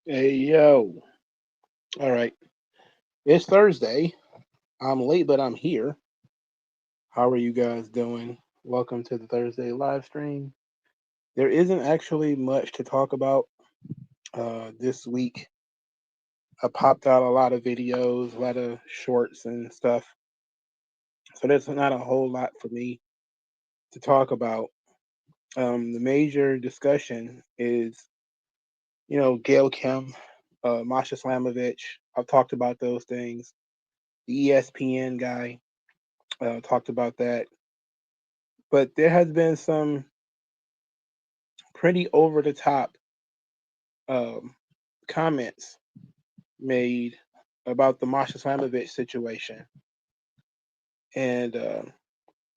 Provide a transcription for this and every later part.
Hey yo. All right. It's Thursday. I'm late, but I'm here. How are you guys doing? Welcome to the Thursday live stream. There isn't actually much to talk about this week. I popped out a lot of videos, a lot of shorts and stuff. So there's not a whole lot for me to talk about. The major discussion is, Gail Kim, Masha Slamovich. I've talked about those things. The ESPN guy talked about that. But there has been some pretty over the top um, comments made about the Masha Slamovich situation, and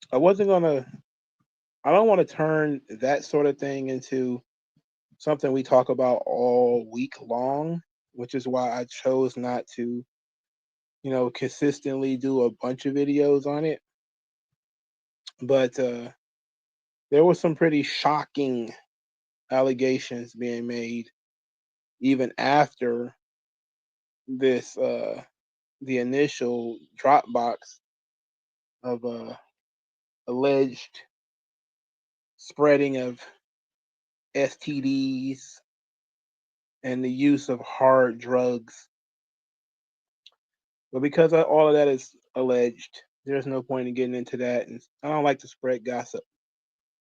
I wasn't gonna. I don't want to turn that sort of thing into something we talk about all week long, which is why I chose not to, consistently do a bunch of videos on it. But there was some pretty shocking allegations being made even after this the initial Dropbox of alleged spreading of STDs and the use of hard drugs. But because all of that is alleged, there's no point in getting into that. And I don't like to spread gossip.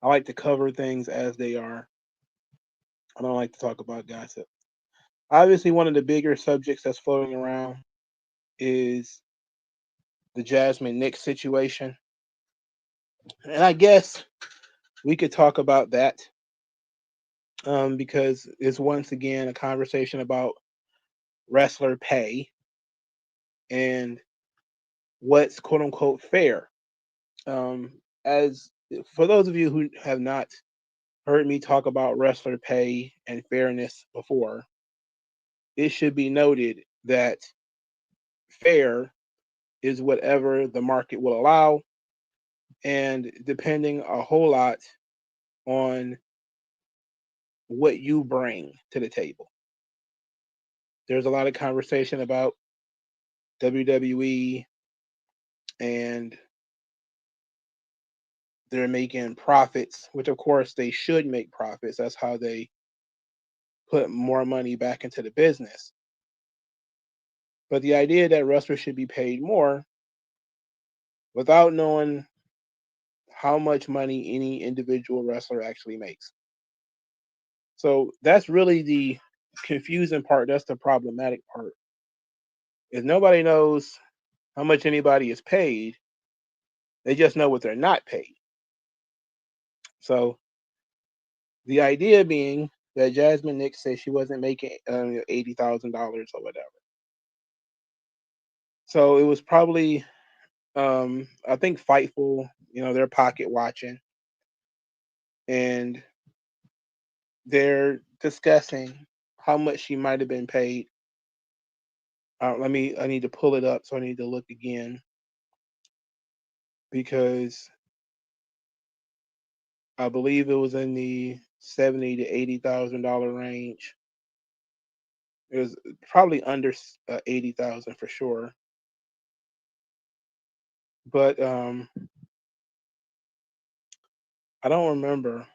I like to cover things as they are. I don't like to talk about gossip. Obviously, one of the bigger subjects that's floating around is the Jasmine Nick situation. And I guess we could talk about that because it's once again a conversation about wrestler pay and what's quote unquote fair. As for those of you who have not heard me talk about wrestler pay and fairness before, it should be noted that fair is whatever the market will allow, and depending a whole lot on what you bring to the table. There's a lot of conversation about WWE and they're making profits, which of course they should make profits. That's how they put more money back into the business. But the idea that wrestlers should be paid more without knowing how much money any individual wrestler actually makes. So that's really the confusing part. That's the problematic part. If nobody knows how much anybody is paid, they just know what they're not paid. So the idea being that Jasmine Nick said she wasn't making $80,000 or whatever. So it was probably, I think Fightful, they're pocket watching, and they're discussing how much she might have been paid. I need to pull it up, so I need to look again because I believe it was in the 70 to $80,000 range. It was probably under 80,000 for sure, but I don't remember.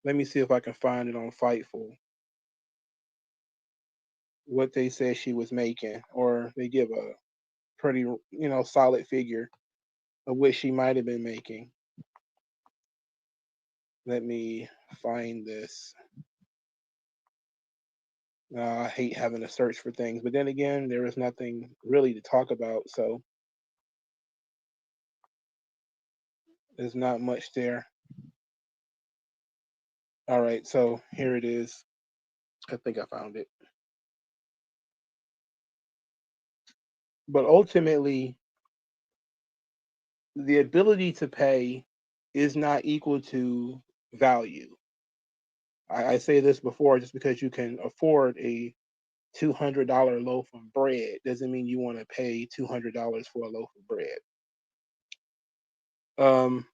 Let me see if I can find it on Fightful what they said she was making, or they give a pretty solid figure of what she might have been making. Let me find this. I hate having to search for things, but then again, there is nothing really to talk about, so there's not much there. All right, so here it is. I think I found it. But ultimately, the ability to pay is not equal to value. I say this before just because you can afford a $200 loaf of bread doesn't mean you want to pay $200 for a loaf of bread. Um,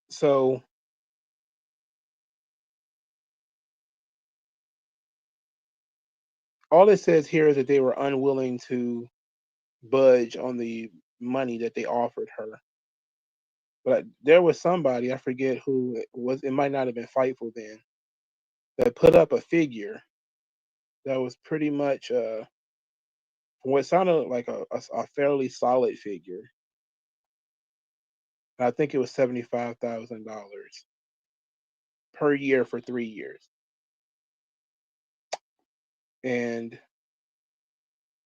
so all it says here is that they were unwilling to budge on the money that they offered her. But there was somebody, I forget who it was, it might not have been Fightful then, that put up a figure that was pretty much what sounded like a fairly solid figure. I think it was $75,000 per year for 3 years. And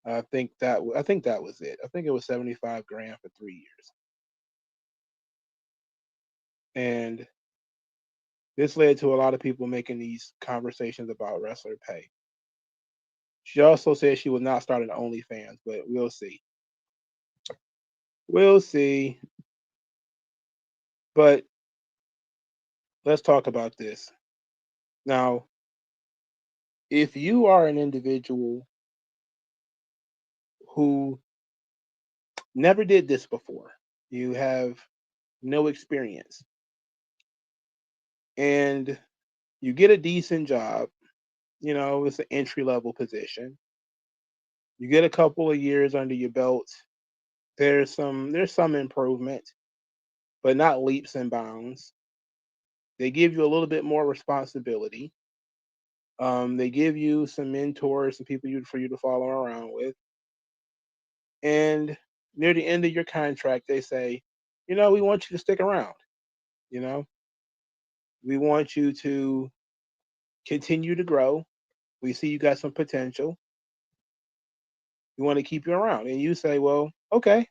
I think that was it. I think it was 75 grand for 3 years. And this led to a lot of people making these conversations about wrestler pay. She also said she would not start an OnlyFans, but we'll see. We'll see. But let's talk about this. Now, if you are an individual who never did this before, you have no experience, and you get a decent job, it's an entry level position. You get a couple of years under your belt. There's some improvement, but not leaps and bounds. They give you a little bit more responsibility. They give you some mentors, some people for you to follow around with. And near the end of your contract, they say, we want you to stick around. We want you to continue to grow. We see you got some potential. We want to keep you around. And you say, well, okay,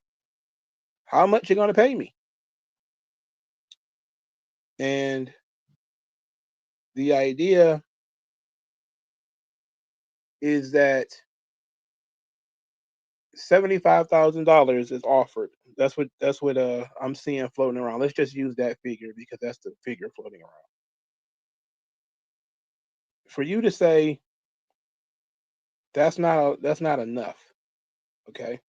how much you going to pay me? And the idea is that $75,000 is offered. That's what I'm seeing floating around. Let's just use that figure because that's the figure floating around. For you to say that's not enough, okay?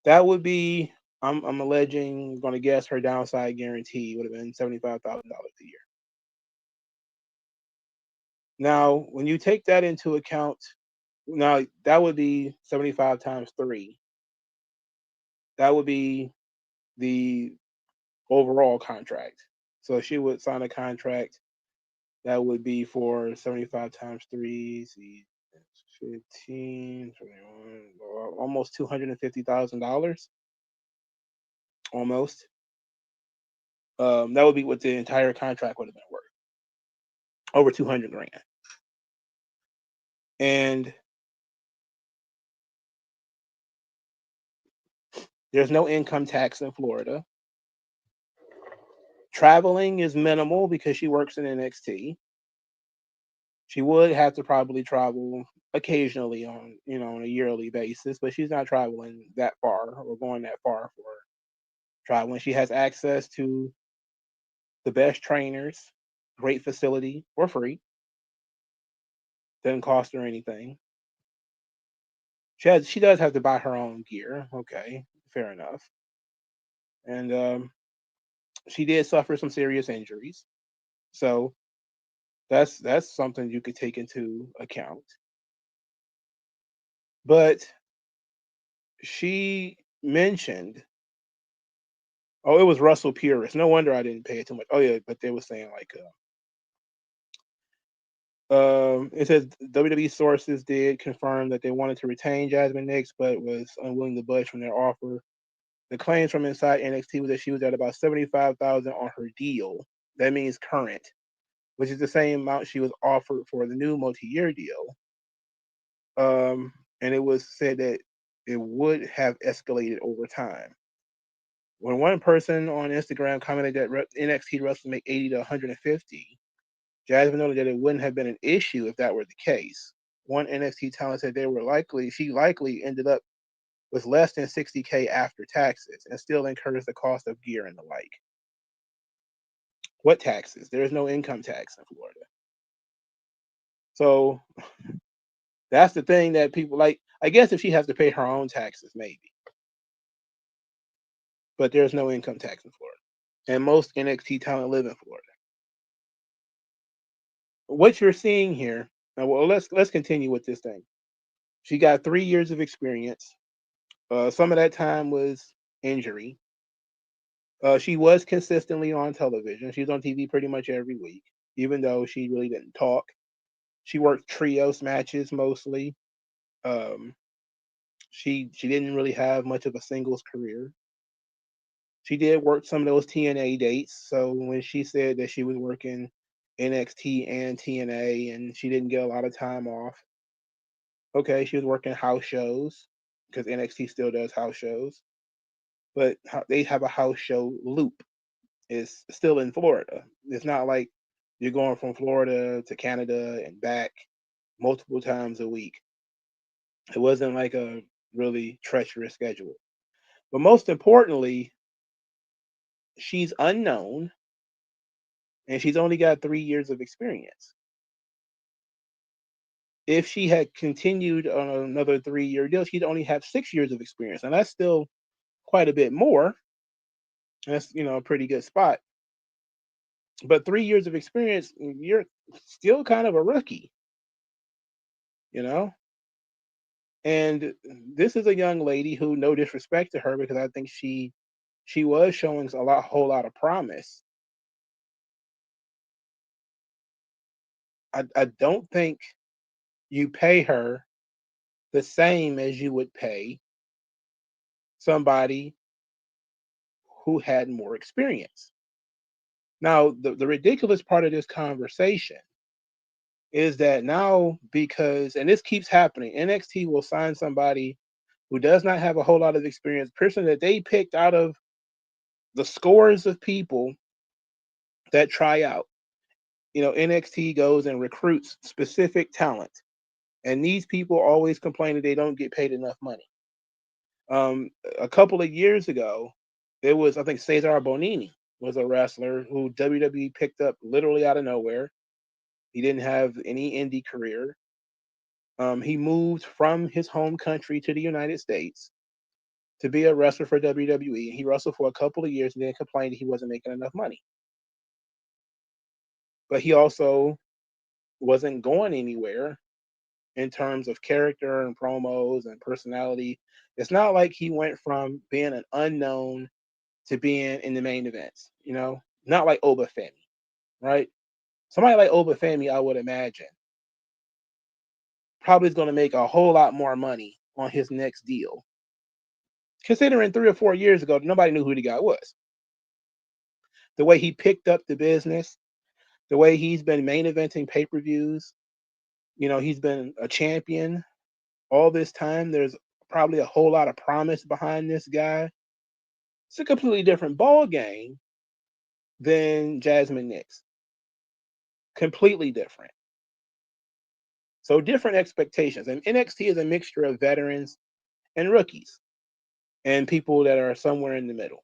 That would be, I'm alleging, going to guess her downside guarantee would have been $75,000 a year. Now, when you take that into account, now that would be 75 times 3. That would be the overall contract. So she would sign a contract that would be for 75 times 3, see, 15, 21, almost $250,000. Almost. That would be what the entire contract would have been worth. Over 200 grand. And there's no income tax in Florida. Traveling is minimal because she works in NXT. She would have to probably travel occasionally on a yearly basis, but she's not traveling that far or going that far for traveling. She has access to the best trainers, great facility for free. Doesn't cost her anything. She does have to buy her own gear. Okay, fair enough. And she did suffer some serious injuries, so that's something you could take into account. But she mentioned, oh, it was Russell Purist. No wonder I didn't pay it too much. Oh yeah, but they were saying like, it says WWE sources did confirm that they wanted to retain Jasmine Nick, but was unwilling to budge from their offer. The claims from inside NXT was that she was at about 75,000 on her deal. That means current, which is the same amount she was offered for the new multi-year deal. And it was said that it would have escalated over time. When one person on Instagram commented that NXT wrestlers make 80 to 150, Jazmyn noted that it wouldn't have been an issue if that were the case. One NXT talent said she likely ended up with less than 60K after taxes and still incurs the cost of gear and the like. What taxes? There is no income tax in Florida. So that's the thing that people like. I guess if she has to pay her own taxes, maybe. But there's no income tax in Florida. And most NXT talent live in Florida. What you're seeing here, now, well, let's continue with this thing. She got 3 years of experience. Some of that time was injury. She was consistently on television. She was on TV pretty much every week, even though she really didn't talk. She worked trios matches mostly. Um, she didn't really have much of a singles career. She did work some of those TNA dates. So when she said that she was working NXT and TNA and she didn't get a lot of time off, okay, she was working house shows because NXT still does house shows, but they have a house show loop. It's still in Florida. It's not like you're going from Florida to Canada and back multiple times a week. It wasn't like a really treacherous schedule. But most importantly, she's unknown and she's only got 3 years of experience. If she had continued on another 3 year deal, she'd only have 6 years of experience. And that's still quite a bit more. That's, a pretty good spot. But 3 years of experience, you're still kind of a rookie, you know? And this is a young lady who, no disrespect to her, because I think she was showing whole lot of promise. I don't think you pay her the same as you would pay somebody who had more experience. Now, the ridiculous part of this conversation is that now, because, and this keeps happening, NXT will sign somebody who does not have a whole lot of experience, person that they picked out of the scores of people that try out. NXT goes and recruits specific talent, and these people always complain that they don't get paid enough money. A couple of years ago, it was, I think, Cesar Bonini was a wrestler who WWE picked up literally out of nowhere. He didn't have any indie career. He moved from his home country to the United States to be a wrestler for WWE. He wrestled for a couple of years and then complained he wasn't making enough money. But he also wasn't going anywhere in terms of character and promos and personality. It's not like he went from being an unknown to being in the main events, not like Obafemi, right? Somebody like Obafemi, I would imagine, probably is going to make a whole lot more money on his next deal. Considering 3 or 4 years ago, nobody knew who the guy was. The way he picked up the business, the way he's been main eventing pay-per-views, he's been a champion all this time. There's probably a whole lot of promise behind this guy. It's a completely different ball game than Jasmine Nick. Completely different. So different expectations. And NXT is a mixture of veterans and rookies and people that are somewhere in the middle.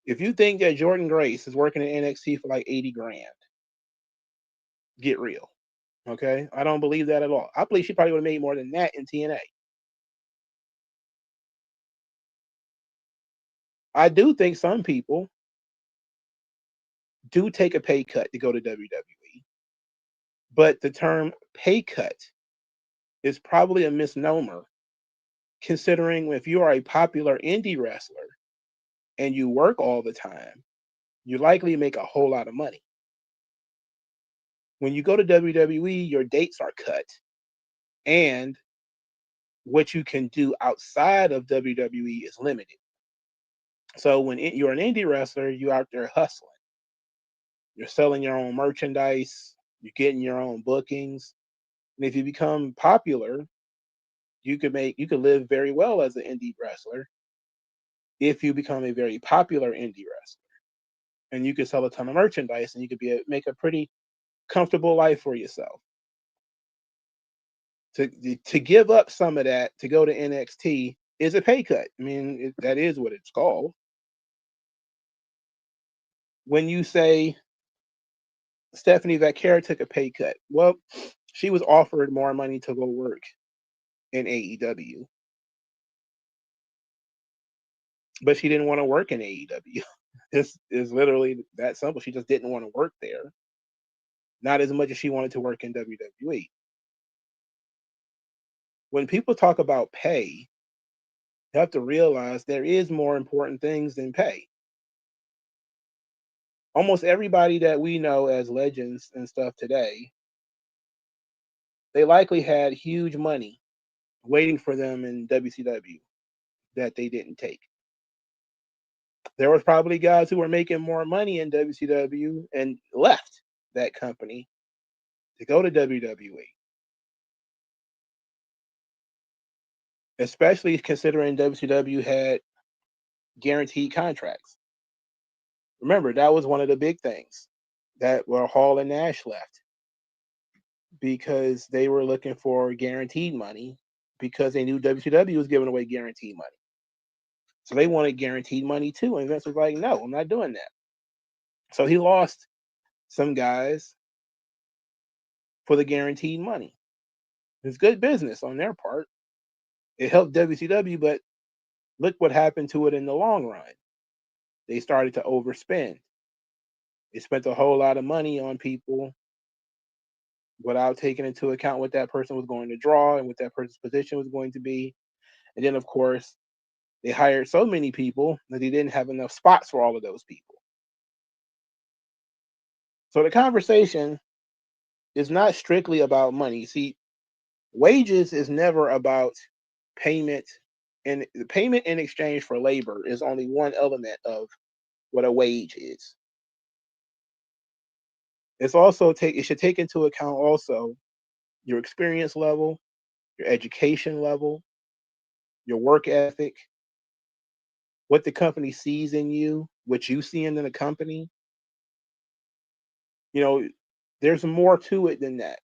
If you think that Jordan Grace is working at NXT for like 80 grand, get real. Okay? I don't believe that at all. I believe she probably would have made more than that in TNA. I do think some people do take a pay cut to go to WWE, but the term pay cut is probably a misnomer, considering if you are a popular indie wrestler and you work all the time, you likely make a whole lot of money. When you go to WWE, your dates are cut, and what you can do outside of WWE is limited. So when you're an indie wrestler, you're out there hustling. You're selling your own merchandise, you're getting your own bookings. And if you become popular, you could live very well as an indie wrestler if you become a very popular indie wrestler. And you could sell a ton of merchandise and you could make a pretty comfortable life for yourself. To give up some of that to go to NXT is a pay cut. I mean, that is what it's called. When you say Stephanie Vaquera took a pay cut, well, she was offered more money to go work in AEW, but she didn't want to work in AEW. This is literally that simple. She just didn't want to work there, not as much as she wanted to work in WWE. when people talk about pay, you have to realize there is more important things than pay. Almost everybody that we know as legends and stuff today, they likely had huge money waiting for them in WCW that they didn't take. There was probably guys who were making more money in WCW and left that company to go to WWE, especially considering WCW had guaranteed contracts. Remember, that was one of the big things that were Hall and Nash left because they were looking for guaranteed money because they knew WCW was giving away guaranteed money. So they wanted guaranteed money too. And Vince was like, no, I'm not doing that. So he lost some guys for the guaranteed money. It's good business on their part. It helped WCW, but look what happened to it in the long run. They started to overspend. They spent a whole lot of money on people without taking into account what that person was going to draw and what that person's position was going to be. And then, of course, they hired so many people that they didn't have enough spots for all of those people. So the conversation is not strictly about money. See, wages is never about payment, and the payment in exchange for labor is only one element of what a wage is. It should take into account also your experience level, your education level, your work ethic, what the company sees in you, what you see in the company. You know, there's more to it than that.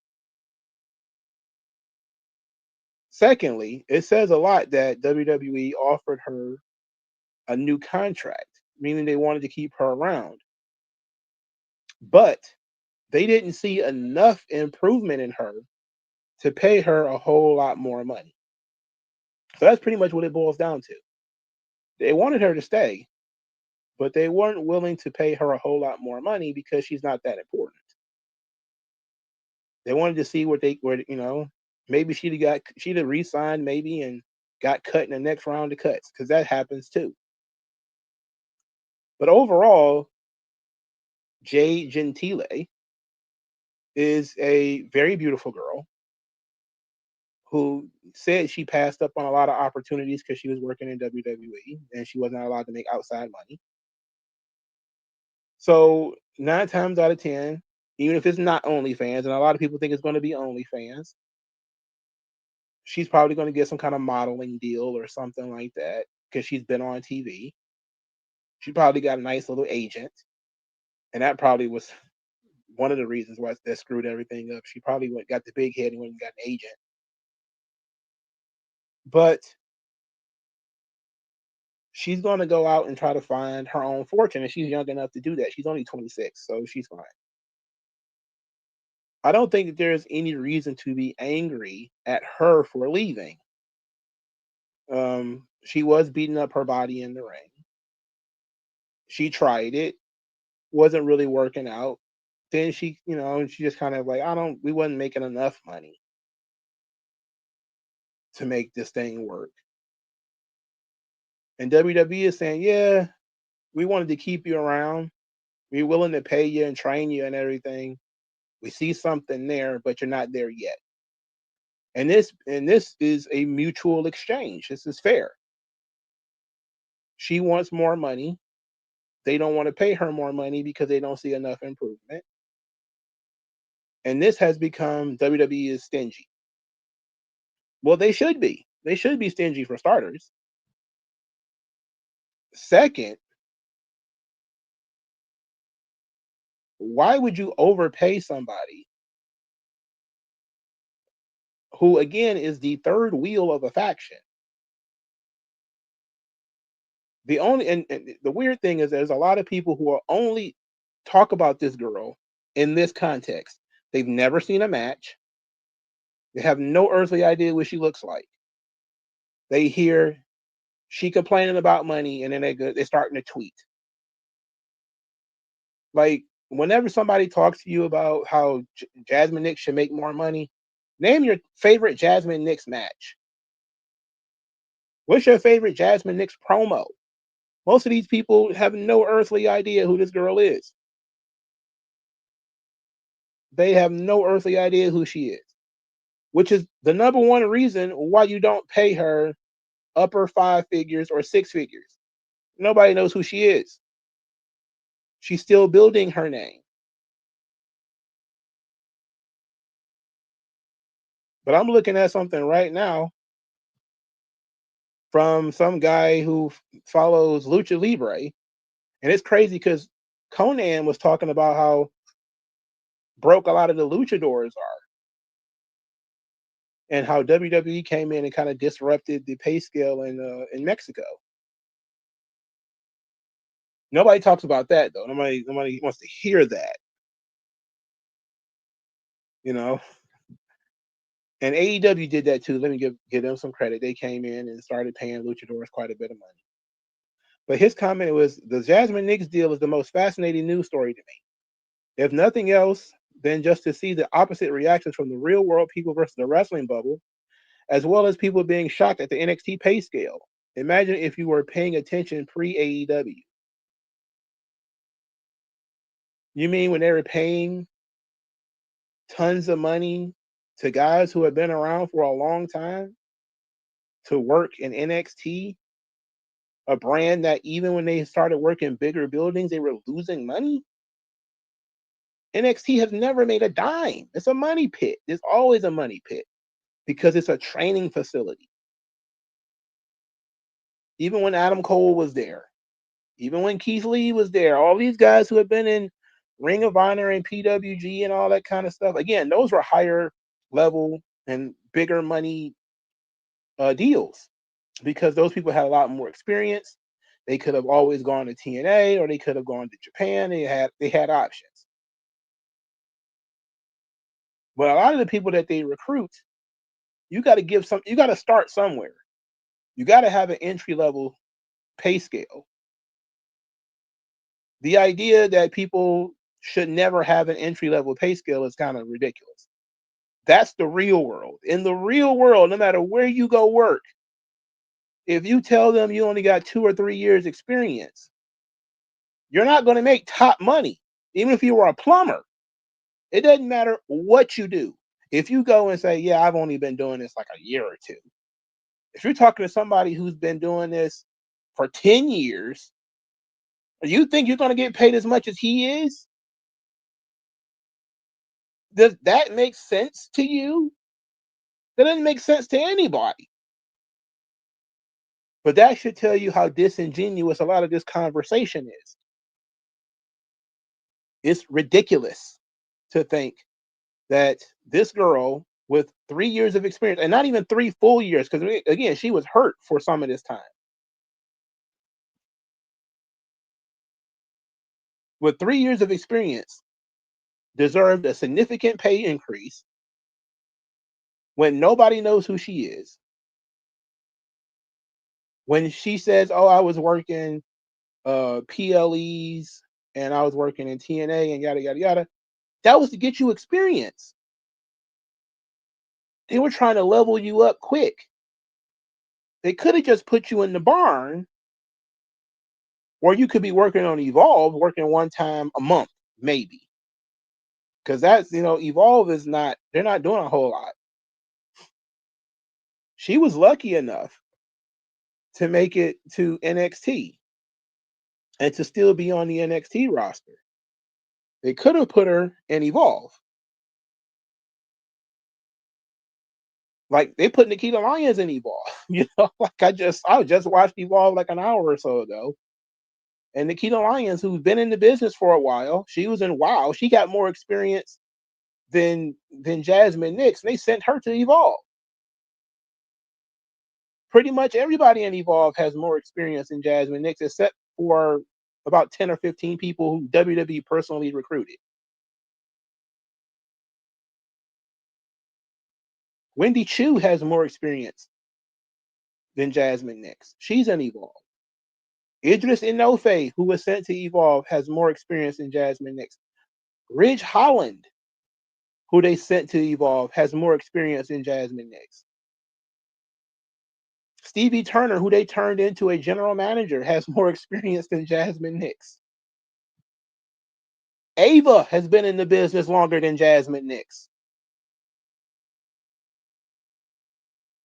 Secondly, it says a lot that WWE offered her a new contract, meaning they wanted to keep her around. But they didn't see enough improvement in her to pay her a whole lot more money. So that's pretty much what it boils down to. They wanted her to stay, but they weren't willing to pay her a whole lot more money because she's not that important. They wanted to see maybe she'd have re-signed maybe and got cut in the next round of cuts because that happens too. But overall, Jay Gentile is a very beautiful girl who said she passed up on a lot of opportunities because she was working in WWE and she was not allowed to make outside money. So 9 times out of 10, even if it's not OnlyFans, and a lot of people think it's going to be OnlyFans, she's probably going to get some kind of modeling deal or something like that because she's been on TV. She probably got a nice little agent, and that probably was one of the reasons why that screwed everything up. She probably got the big head and went and got an agent. But she's going to go out and try to find her own fortune, and she's young enough to do that. She's only 26, so she's fine. I don't think that there's any reason to be angry at her for leaving. She was beating up her body in the ring. She tried it, wasn't really working out. Then she just kind of like, we wasn't making enough money to make this thing work. And WWE is saying, yeah, we wanted to keep you around. We're willing to pay you and train you and everything. We see something there, but you're not there yet. And this is a mutual exchange. This is fair. She wants more money. They don't want to pay her more money because they don't see enough improvement. And this has become WWE is stingy. Well, they should be. They should be stingy for starters. Second, why would you overpay somebody who, again, is the third wheel of a faction? And the weird thing is there's a lot of people who are only talk about this girl in this context. They've never seen a match. They have no earthly idea what she looks like. They hear she complaining about money, and then they're starting to tweet. Like, whenever somebody talks to you about how Jasmine Nick should make more money, name your favorite Jasmine Nick's match. What's your favorite Jasmine Nick's promo? Most of these people have no earthly idea who this girl is. They have no earthly idea who she is, which is the number one reason why you don't pay her upper 5 figures or 6 figures. Nobody knows who she is. She's still building her name. But I'm looking at something right now from some guy who follows Lucha Libre, and it's crazy because Conan was talking about how broke a lot of the luchadors are, and how WWE came in and kind of disrupted the pay scale in Mexico. Nobody talks about that though. Nobody wants to hear that, you know. And AEW did that too. Let me give them some credit. They came in and started paying luchadors quite a bit of money. But his comment was, the Jasmine Nick's deal is the most fascinating news story to me. If nothing else, than just to see the opposite reactions from the real world people versus the wrestling bubble, as well as people being shocked at the NXT pay scale. Imagine if you were paying attention pre-AEW. You mean when they were paying tons of money to guys who have been around for a long time to work in NXT, a brand that even when they started working bigger buildings, they were losing money? NXT has never made a dime. It's a money pit. It's always a money pit because it's a training facility. Even when Adam Cole was there, even when Keith Lee was there, all these guys who have been in Ring of Honor and PWG and all that kind of stuff, again, those were higher level and bigger money deals because those people had a lot more experience. They could have always gone to TNA or they could have gone to Japan. They had options. But a lot of the people that they recruit, you got to start somewhere. You got to have an entry level pay scale. The idea that people should never have an entry level pay scale is kind of ridiculous. That's the real world. In the real world, no matter where you go work, if you tell them you only got 2 or 3 years experience, you're not going to make top money, even if you were a plumber. It doesn't matter what you do. If you go and say, yeah, I've only been doing this like a year or two. If you're talking to somebody who's been doing this for 10 years, you think you're going to get paid as much as he is? Does that make sense to you? That doesn't make sense to anybody. But that should tell you how disingenuous a lot of this conversation is. It's ridiculous to think that this girl with 3 years of experience, and not even 3 full years, because again, she was hurt for some of this time. With 3 years of experience, deserved a significant pay increase when nobody knows who she is. When she says, "Oh, I was working PLEs and I was working in TNA and yada yada yada," that was to get you experience. They were trying to level you up quick. They could have just put you in the barn, or you could be working on Evolve, working one time a month, maybe. Because that's, Evolve is not, they're not doing a whole lot. She was lucky enough to make it to NXT and to still be on the NXT roster. They could have put her in Evolve. Like they put Nikita Lyons in Evolve. Like I just watched Evolve like an hour or so ago. And Nikita Lyons, who's been in the business for a while, she was in WoW. She got more experience than Jasmine Nick. They sent her to Evolve. Pretty much everybody in Evolve has more experience than Jasmine Nick, except for about 10 or 15 people who WWE personally recruited. Wendy Chu has more experience than Jasmine Nick. She's in Evolve. Idris Inofe, who was sent to Evolve, has more experience than Jasmine Nick. Ridge Holland, who they sent to Evolve, has more experience than Jasmine Nick. Stevie Turner, who they turned into a general manager, has more experience than Jasmine Nick. Ava has been in the business longer than Jasmine Nick.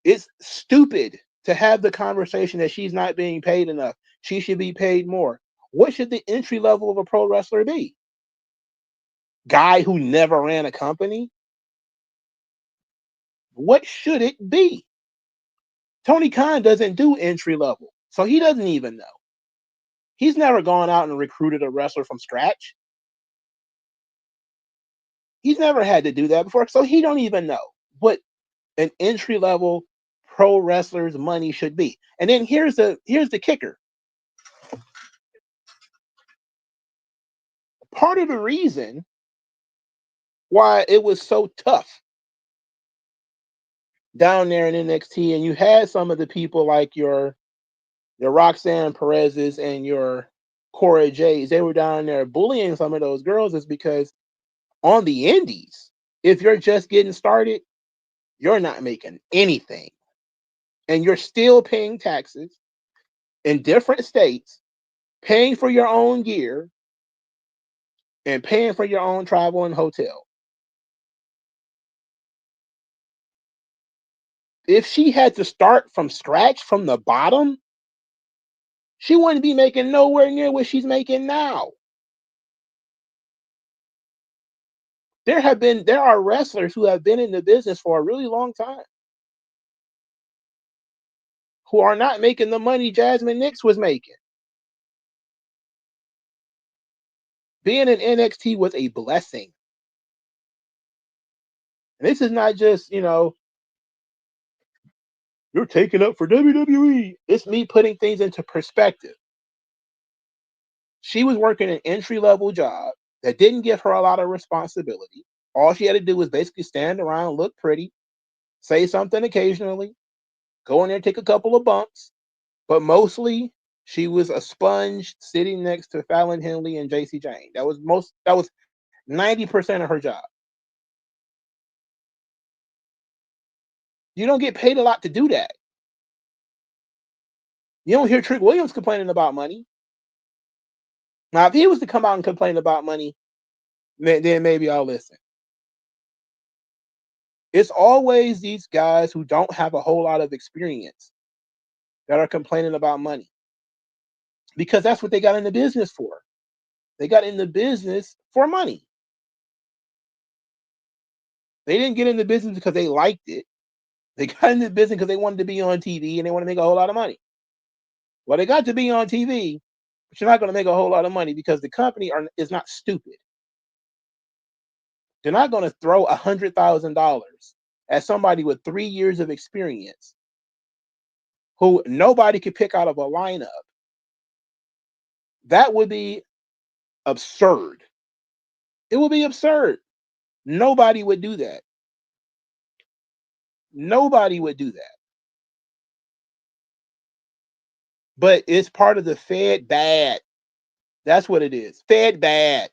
It's stupid to have the conversation that she's not being paid enough. She should be paid more. What should the entry level of a pro wrestler be? Guy who never ran a company? What should it be? Tony Khan doesn't do entry level, so he doesn't even know. He's never gone out and recruited a wrestler from scratch. He's never had to do that before, so he don't even know what an entry level pro wrestler's money should be. And then here's the kicker. Part of the reason why it was so tough down there in NXT, and you had some of the people like your Roxanne Perez's and your Cora J's, they were down there bullying some of those girls, is because on the indies, if you're just getting started, you're not making anything. And you're still paying taxes in different states, paying for your own gear, and paying for your own travel and hotel. If she had to start from scratch, from the bottom, she wouldn't be making nowhere near what she's making now. There are wrestlers who have been in the business for a really long time who are not making the money Jasmine Nick was making. Being in NXT was a blessing. And this is not just, you're taking up for WWE. It's me putting things into perspective. She was working an entry-level job that didn't give her a lot of responsibility. All she had to do was basically stand around, look pretty, say something occasionally, go in there, take a couple of bumps, but mostly she was a sponge sitting next to Fallon Henley and JC Jane. That was 90% of her job. You don't get paid a lot to do that. You don't hear Trick Williams complaining about money. Now, if he was to come out and complain about money, then maybe I'll listen. It's always these guys who don't have a whole lot of experience that are complaining about money, because that's what they got in the business for. They got in the business for money. They didn't get in the business because they liked it. They got in the business because they wanted to be on TV and they want to make a whole lot of money. Well, they got to be on TV, but you're not going to make a whole lot of money because the company is not stupid. They're not going to throw $100,000 at somebody with 3 years of experience who nobody could pick out of a lineup. That would be absurd. It would be absurd. Nobody would do that. Nobody would do that. But it's part of the fed bad. That's what it is. Fed bad.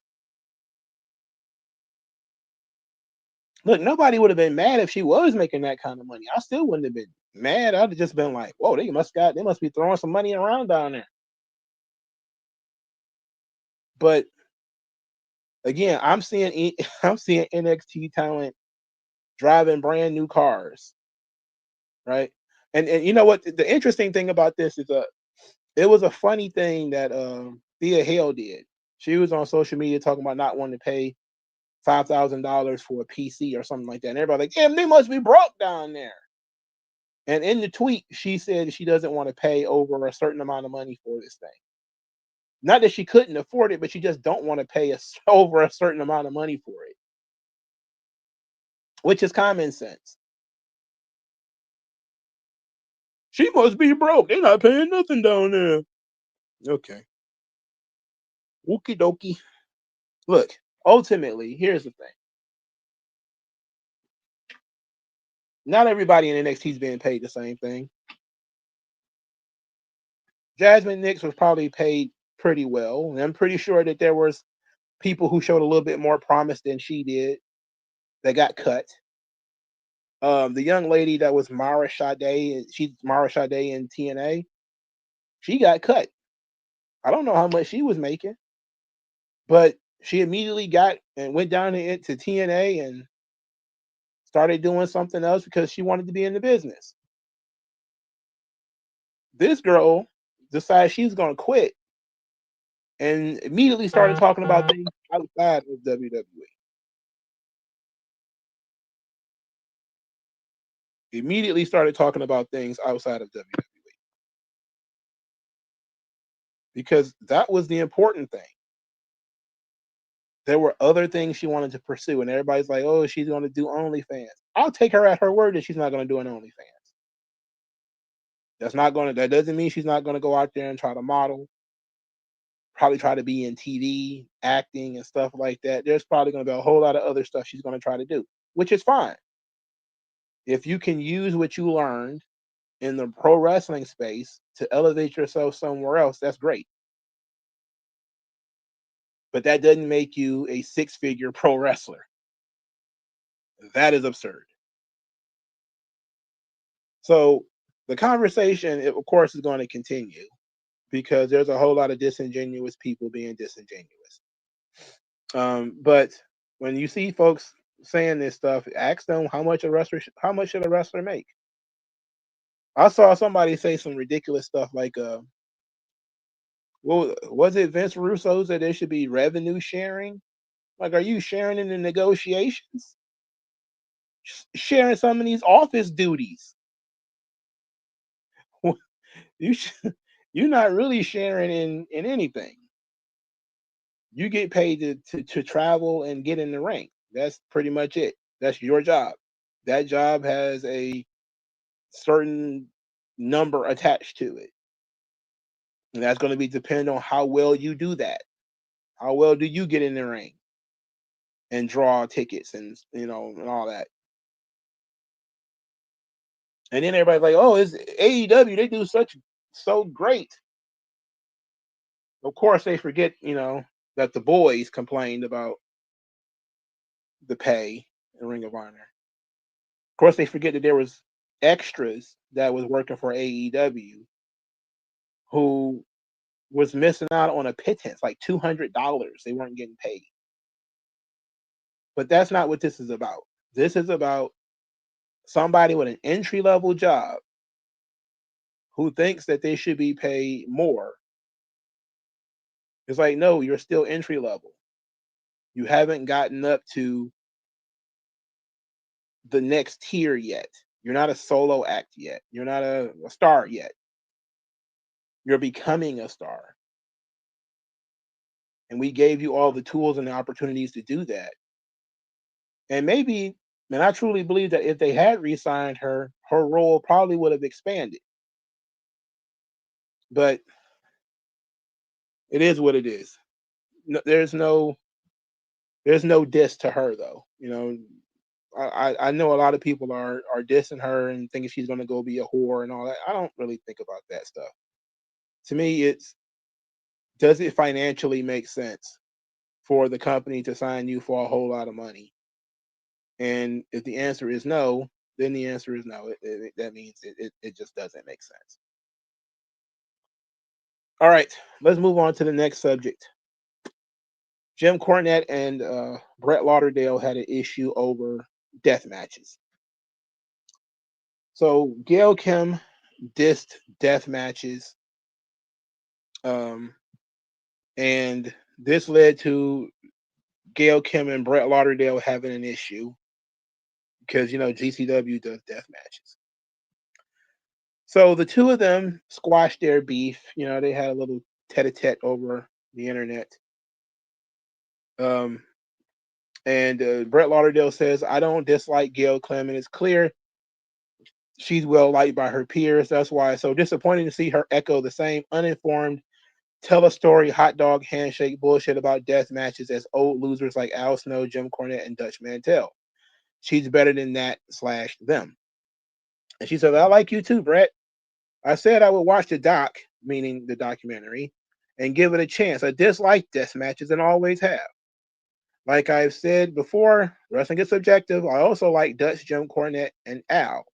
Look, nobody would have been mad if she was making that kind of money. I still wouldn't have been mad. I'd have just been like, whoa, they must be throwing some money around down there. But again, I'm seeing NXT talent driving brand new cars, right? And you know what? The interesting thing about this is it was a funny thing that Thea Hale did. She was on social media talking about not wanting to pay $5,000 for a PC or something like that. And everybody like, damn, they must be broke down there. And in the tweet, she said she doesn't want to pay over a certain amount of money for this thing. Not that she couldn't afford it, but she just don't want to pay over a certain amount of money for it, which is common sense. She must be broke. They're not paying nothing down there. Okay. Okie dokie. Look, ultimately, here's the thing. Not everybody in NXT is being paid the same thing. Jasmine Nick was probably paid pretty well. And I'm pretty sure that there was people who showed a little bit more promise than she did that got cut. The young lady that was Mara Sade, she's Mara Sade in TNA. She got cut. I don't know how much she was making, but she immediately got and went down to TNA and started doing something else because she wanted to be in the business. This girl decided she's going to quit and immediately started talking about things outside of WWE. Immediately started talking about things outside of WWE because that was the important thing. There were other things she wanted to pursue, and everybody's like, "Oh, she's going to do OnlyFans." I'll take her at her word that she's not going to do an OnlyFans. That doesn't mean she's not going to go out there and try to model, probably try to be in TV, acting, and stuff like that. There's probably going to be a whole lot of other stuff she's going to try to do, which is fine. If you can use what you learned in the pro wrestling space to elevate yourself somewhere else, that's great. But that doesn't make you a six-figure pro wrestler. That is absurd. So the conversation, of course, is going to continue because there's a whole lot of disingenuous people being disingenuous. But when you see folks saying this stuff, ask them how much should a wrestler make? I saw somebody say some ridiculous stuff like, well, was it Vince Russo that there should be revenue sharing? Like, are you sharing in the negotiations? Sharing some of these office duties? you you're not really sharing in anything. You get paid to travel and get in the ring. That's pretty much it. That's your job. That job has a certain number attached to it. And that's going to be dependent on how well you do that. How well do you get in the ring and draw tickets and and all that. And then everybody's like, "Oh, it's AEW. They do so great." Of course, they forget, that the boys complained about the pay in Ring of Honor. Of course, they forget that there was extras that was working for AEW who was missing out on a pittance, like $200. They weren't getting paid. But that's not what this is about. This is about somebody with an entry-level job who thinks that they should be paid more. It's like, no, you're still entry level. You haven't gotten up to the next tier yet. You're not a solo act yet. You're not a star yet. You're becoming a star. And we gave you all the tools and the opportunities to do that. And maybe, and I truly believe that if they had re-signed her, her role probably would have expanded. But it is what it is. No, there's no diss to her though. I know a lot of people are dissing her and thinking she's gonna go be a whore and all that. I don't really think about that stuff. To me, it's, does it financially make sense for the company to sign you for a whole lot of money? And if the answer is no, then the answer is no. That means it just doesn't make sense. All right, let's move on to the next subject. Jim Cornette and Brett Lauderdale had an issue over death matches. So Gail Kim dissed death matches, and this led to Gail Kim and Brett Lauderdale having an issue because GCW does death matches. So the two of them squashed their beef. They had a little tete-a-tete over the internet. And Brett Lauderdale says, "I don't dislike Gail Kim, and it's clear she's well liked by her peers. That's why it's so disappointing to see her echo the same uninformed, tell a story, hot dog handshake bullshit about death matches as old losers like Al Snow, Jim Cornette, and Dutch Mantell. She's better than that / them." And she said, "I like you too, Brett. I said I would watch the doc," meaning the documentary, "and give it a chance. I dislike death matches and always have. Like I've said before, wrestling is subjective. I also like Dutch, Jim Cornette, and Al.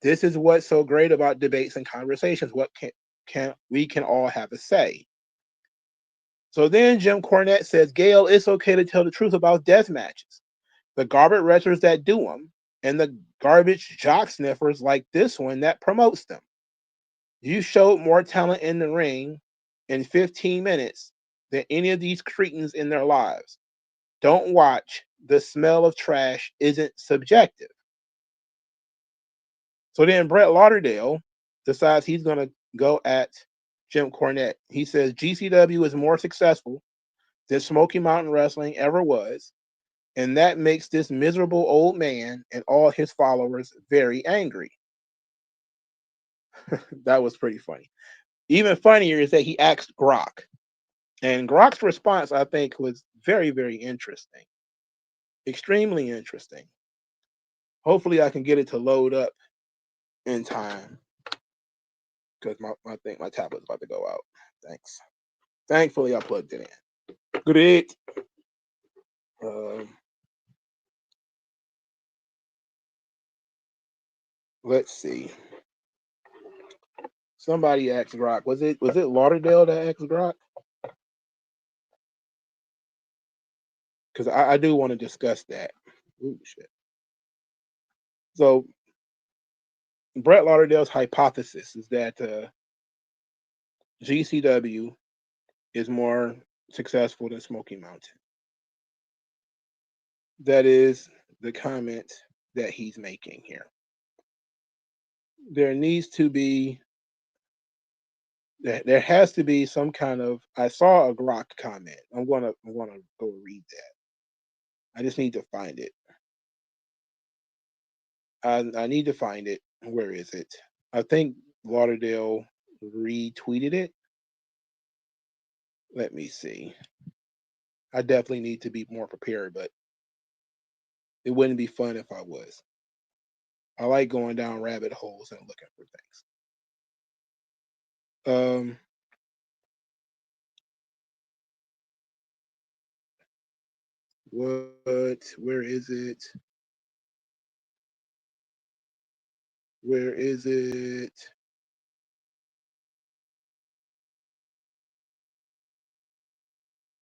This is what's so great about debates and conversations. What can all have a say? So then Jim Cornette says, Gail, it's okay to tell the truth about death matches. The garbage wrestlers that do them, and the garbage jock sniffers like this one that promotes them. You showed more talent in the ring in 15 minutes than any of these cretins in their lives. Don't watch. The smell of trash isn't subjective. So then Brett Lauderdale decides he's going to go at Jim Cornette. He says GCW is more successful than Smoky Mountain Wrestling ever was, and that makes this miserable old man and all his followers very angry. That was pretty funny. Even funnier is that he asked Grok, and Grok's response, I think, was very, very interesting. Extremely interesting. Hopefully, I can get it to load up in time because my tablet's about to go out. Thanks. Thankfully, I plugged it in. Great. Let's see. Somebody asked Grok. Was it Lauderdale that asked Grok? Because I do want to discuss that. Ooh, shit. So Brett Lauderdale's hypothesis is that GCW is more successful than Smoky Mountain. That is the comment that he's making here. There needs to be, there has to be some kind of. I saw a Grok comment. I'm gonna go read that. I just need to find it. I need to find it. Where is it? I think Lauderdale retweeted it. Let me see. I definitely need to be more prepared, but it wouldn't be fun if I was. I like going down rabbit holes and looking for things. What? Where is it? Where is it?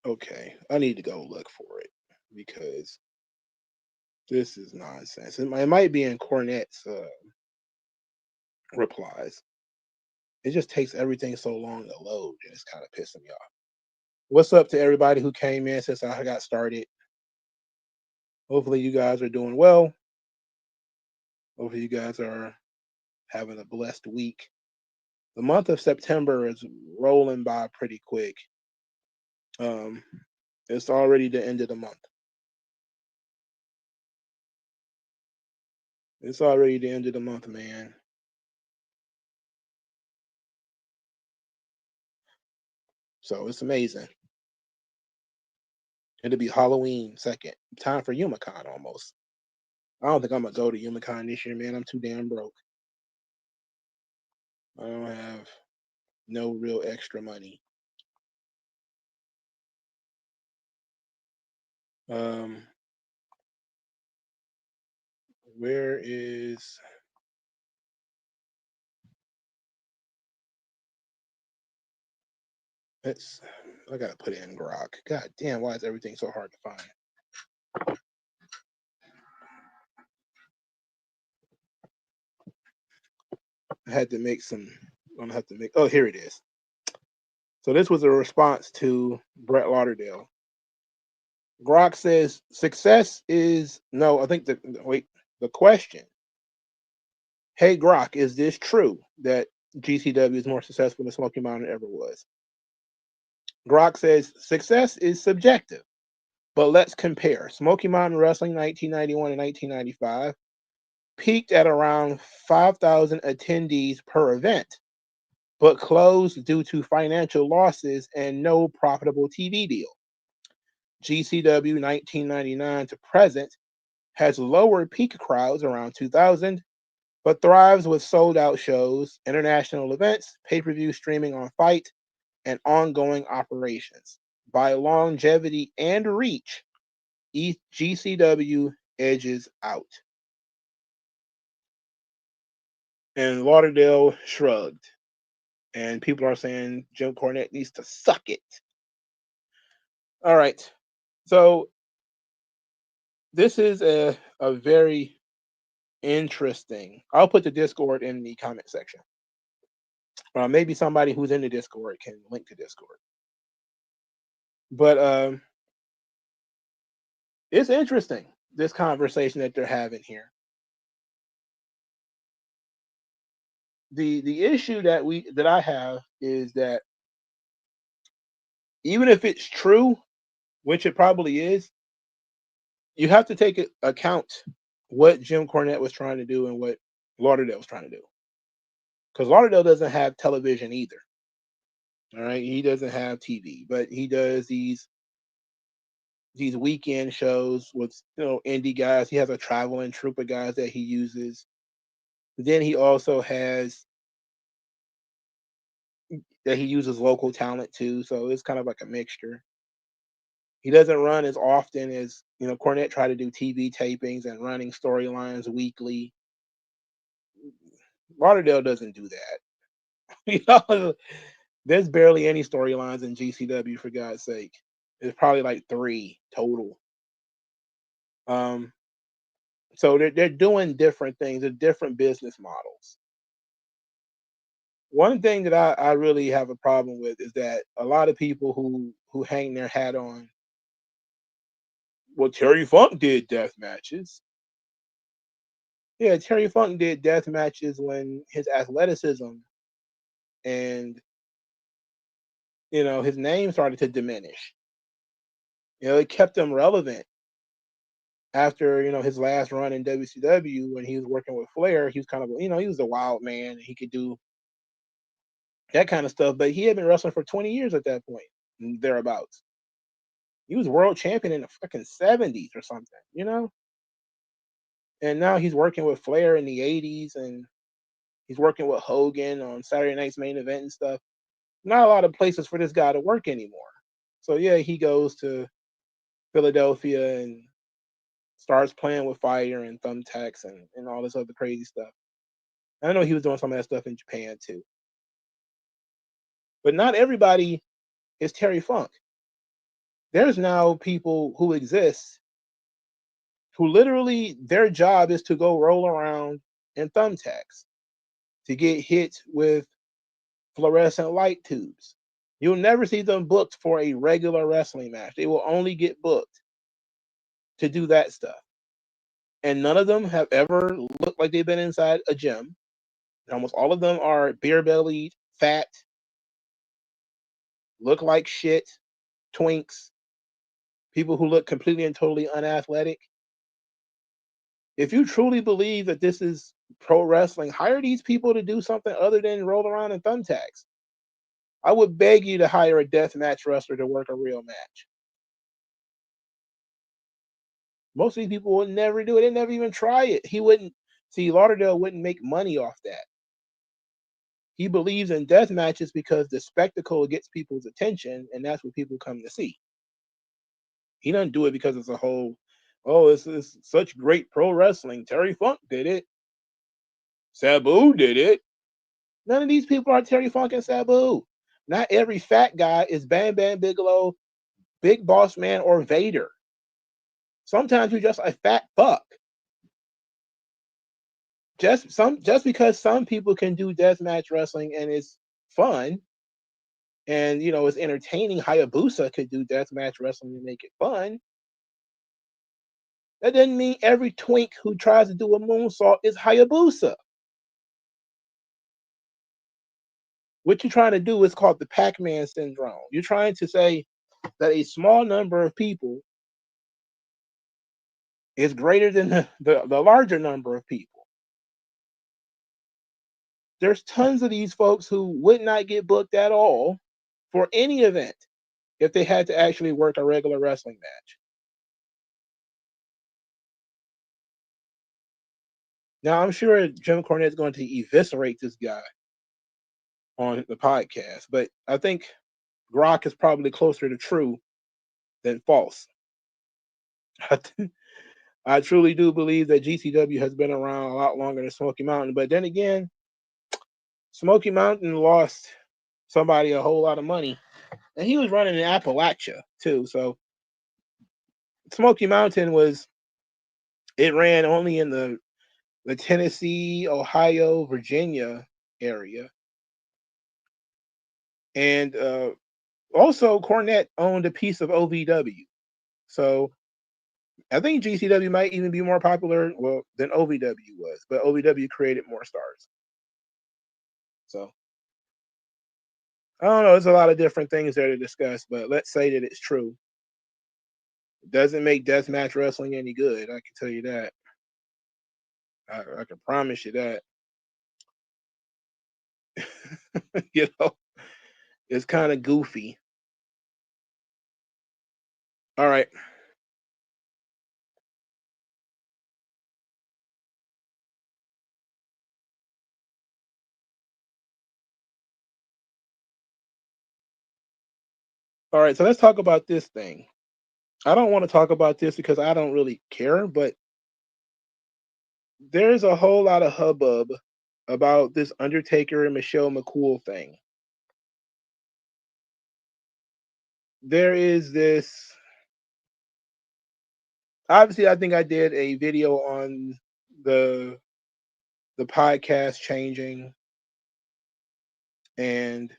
Okay, I need to go look for it because this is nonsense. It might be in Cornette's replies. It just takes everything so long to load, and it's kind of pissing me off. What's up to everybody who came in since I got started? Hopefully, you guys are doing well. Hopefully, you guys are having a blessed week. The month of September is rolling by pretty quick. It's already the end of the month. It's already the end of the month, man. So it's amazing. It'll be Halloween second. Time for YumaCon almost. I don't think I'm gonna go to YumaCon this year, man. I'm too damn broke. I don't have no real extra money. Where is let's I gotta put it in Grok. God damn, why is everything so hard to find? I had to make some. I'm gonna have to make. Oh, here it is. So this was a response to Brett Lauderdale. Grok says success is no. I think the question. Hey Grok, is this true that GCW is more successful than Smoky Mountain ever was? Grok says success is subjective, but let's compare. Smoky Mountain Wrestling 1991 and 1995 peaked at around 5,000 attendees per event, but closed due to financial losses and no profitable TV deal. GCW 1999 to present has lower peak crowds around 2,000, but thrives with sold out shows, international events, pay per view streaming on Fight, and ongoing operations. By longevity and reach, GCW edges out. And Lauderdale shrugged. And people are saying Jim Cornette needs to suck it. All right. So this is a very interesting. I'll put the Discord in the comment section. Maybe somebody who's in the Discord can link to Discord. But it's interesting, this conversation that they're having here. The issue that I have is that even if it's true, which it probably is, you have to take account what Jim Cornette was trying to do and what Lauderdale was trying to do. Because Lauderdale doesn't have television either. All right, he doesn't have TV, but he does these weekend shows with indie guys. He has a traveling troupe of guys that he uses. Then he also has that he uses local talent too, so it's kind of like a mixture. He doesn't run as often as Cornette tried to do TV tapings and running storylines weekly. Lauderdale doesn't do that. There's barely any storylines in GCW, for God's sake. There's probably like 3 total. So they're doing different things. They're different business models. One thing that I really have a problem with is that a lot of people who hang their hat on, well, Terry Funk did death matches. Yeah, Terry Funk did death matches when his athleticism and his name started to diminish. It kept him relevant after his last run in WCW when he was working with Flair. He was kind of he was a wild man. He could do that kind of stuff, but he had been wrestling for 20 years at that point, thereabouts. He was world champion in the fucking 70s or something. And now he's working with Flair in the 80s, and he's working with Hogan on Saturday Night's Main Event and stuff. Not a lot of places for this guy to work anymore. So yeah, he goes to Philadelphia and starts playing with fire and thumbtacks and all this other crazy stuff. I know he was doing some of that stuff in Japan too. But not everybody is Terry Funk. There's now people who exist who literally their job is to go roll around in thumbtacks, to get hit with fluorescent light tubes. You'll never see them booked for a regular wrestling match. They will only get booked to do that stuff. And none of them have ever looked like they've been inside a gym. Almost all of them are beer-bellied, fat, look like shit, twinks, people who look completely and totally unathletic. If you truly believe that this is pro wrestling, hire these people to do something other than roll around in thumbtacks. I would beg you to hire a deathmatch wrestler to work a real match. Most of these people would never do it. They never even try it. He wouldn't see Lauderdale wouldn't make money off that. He believes in death matches because the spectacle gets people's attention, and that's what people come to see. He doesn't do it because it's a whole, this is such great pro wrestling. Terry Funk did it. Sabu did it. None of these people are Terry Funk and Sabu. Not every fat guy is Bam Bam Bigelow, Big Boss Man, or Vader. Sometimes you're just a fat fuck. Just because some people can do deathmatch wrestling and it's fun, and it's entertaining. Hayabusa could do deathmatch wrestling and make it fun. That doesn't mean every twink who tries to do a moonsault is Hayabusa. What you're trying to do is called the Pac-Man syndrome. You're trying to say that a small number of people is greater than the larger number of people. There's tons of these folks who would not get booked at all for any event if they had to actually work a regular wrestling match. Now, I'm sure Jim Cornette is going to eviscerate this guy on the podcast, but I think Grok is probably closer to true than false. I truly do believe that GCW has been around a lot longer than Smoky Mountain. But then again, Smoky Mountain lost somebody a whole lot of money, and he was running in Appalachia too. So Smoky Mountain it ran only in the Tennessee, Ohio, Virginia area, and also Cornette owned a piece of OVW. So I think GCW might even be more popular, well, than OVW was, but OVW created more stars. So I don't know. There's a lot of different things there to discuss, but let's say that it's true. It doesn't make deathmatch wrestling any good. I can tell you that. I can promise you that. You know, it's kind of goofy. All right. All right. So let's talk about this thing. I don't want to talk about this because I don't really care, but there's a whole lot of hubbub about this Undertaker and Michelle McCool thing. There is this. Obviously, I think I did a video on the the podcast changing and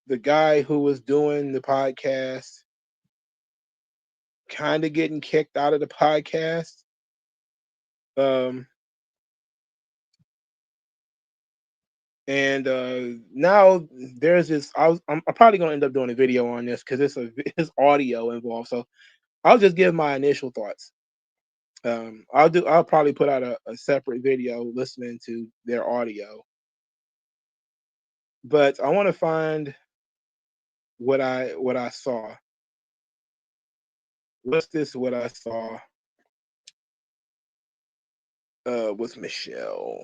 the guy who was doing the podcast kind of getting kicked out of the podcast. Um, and now there's this. I'm probably gonna end up doing a video on this because it's audio involved. So I'll just give my initial thoughts. I'll probably put out a separate video listening to their audio. But I want to find what I saw. What's this? What I saw with Michelle.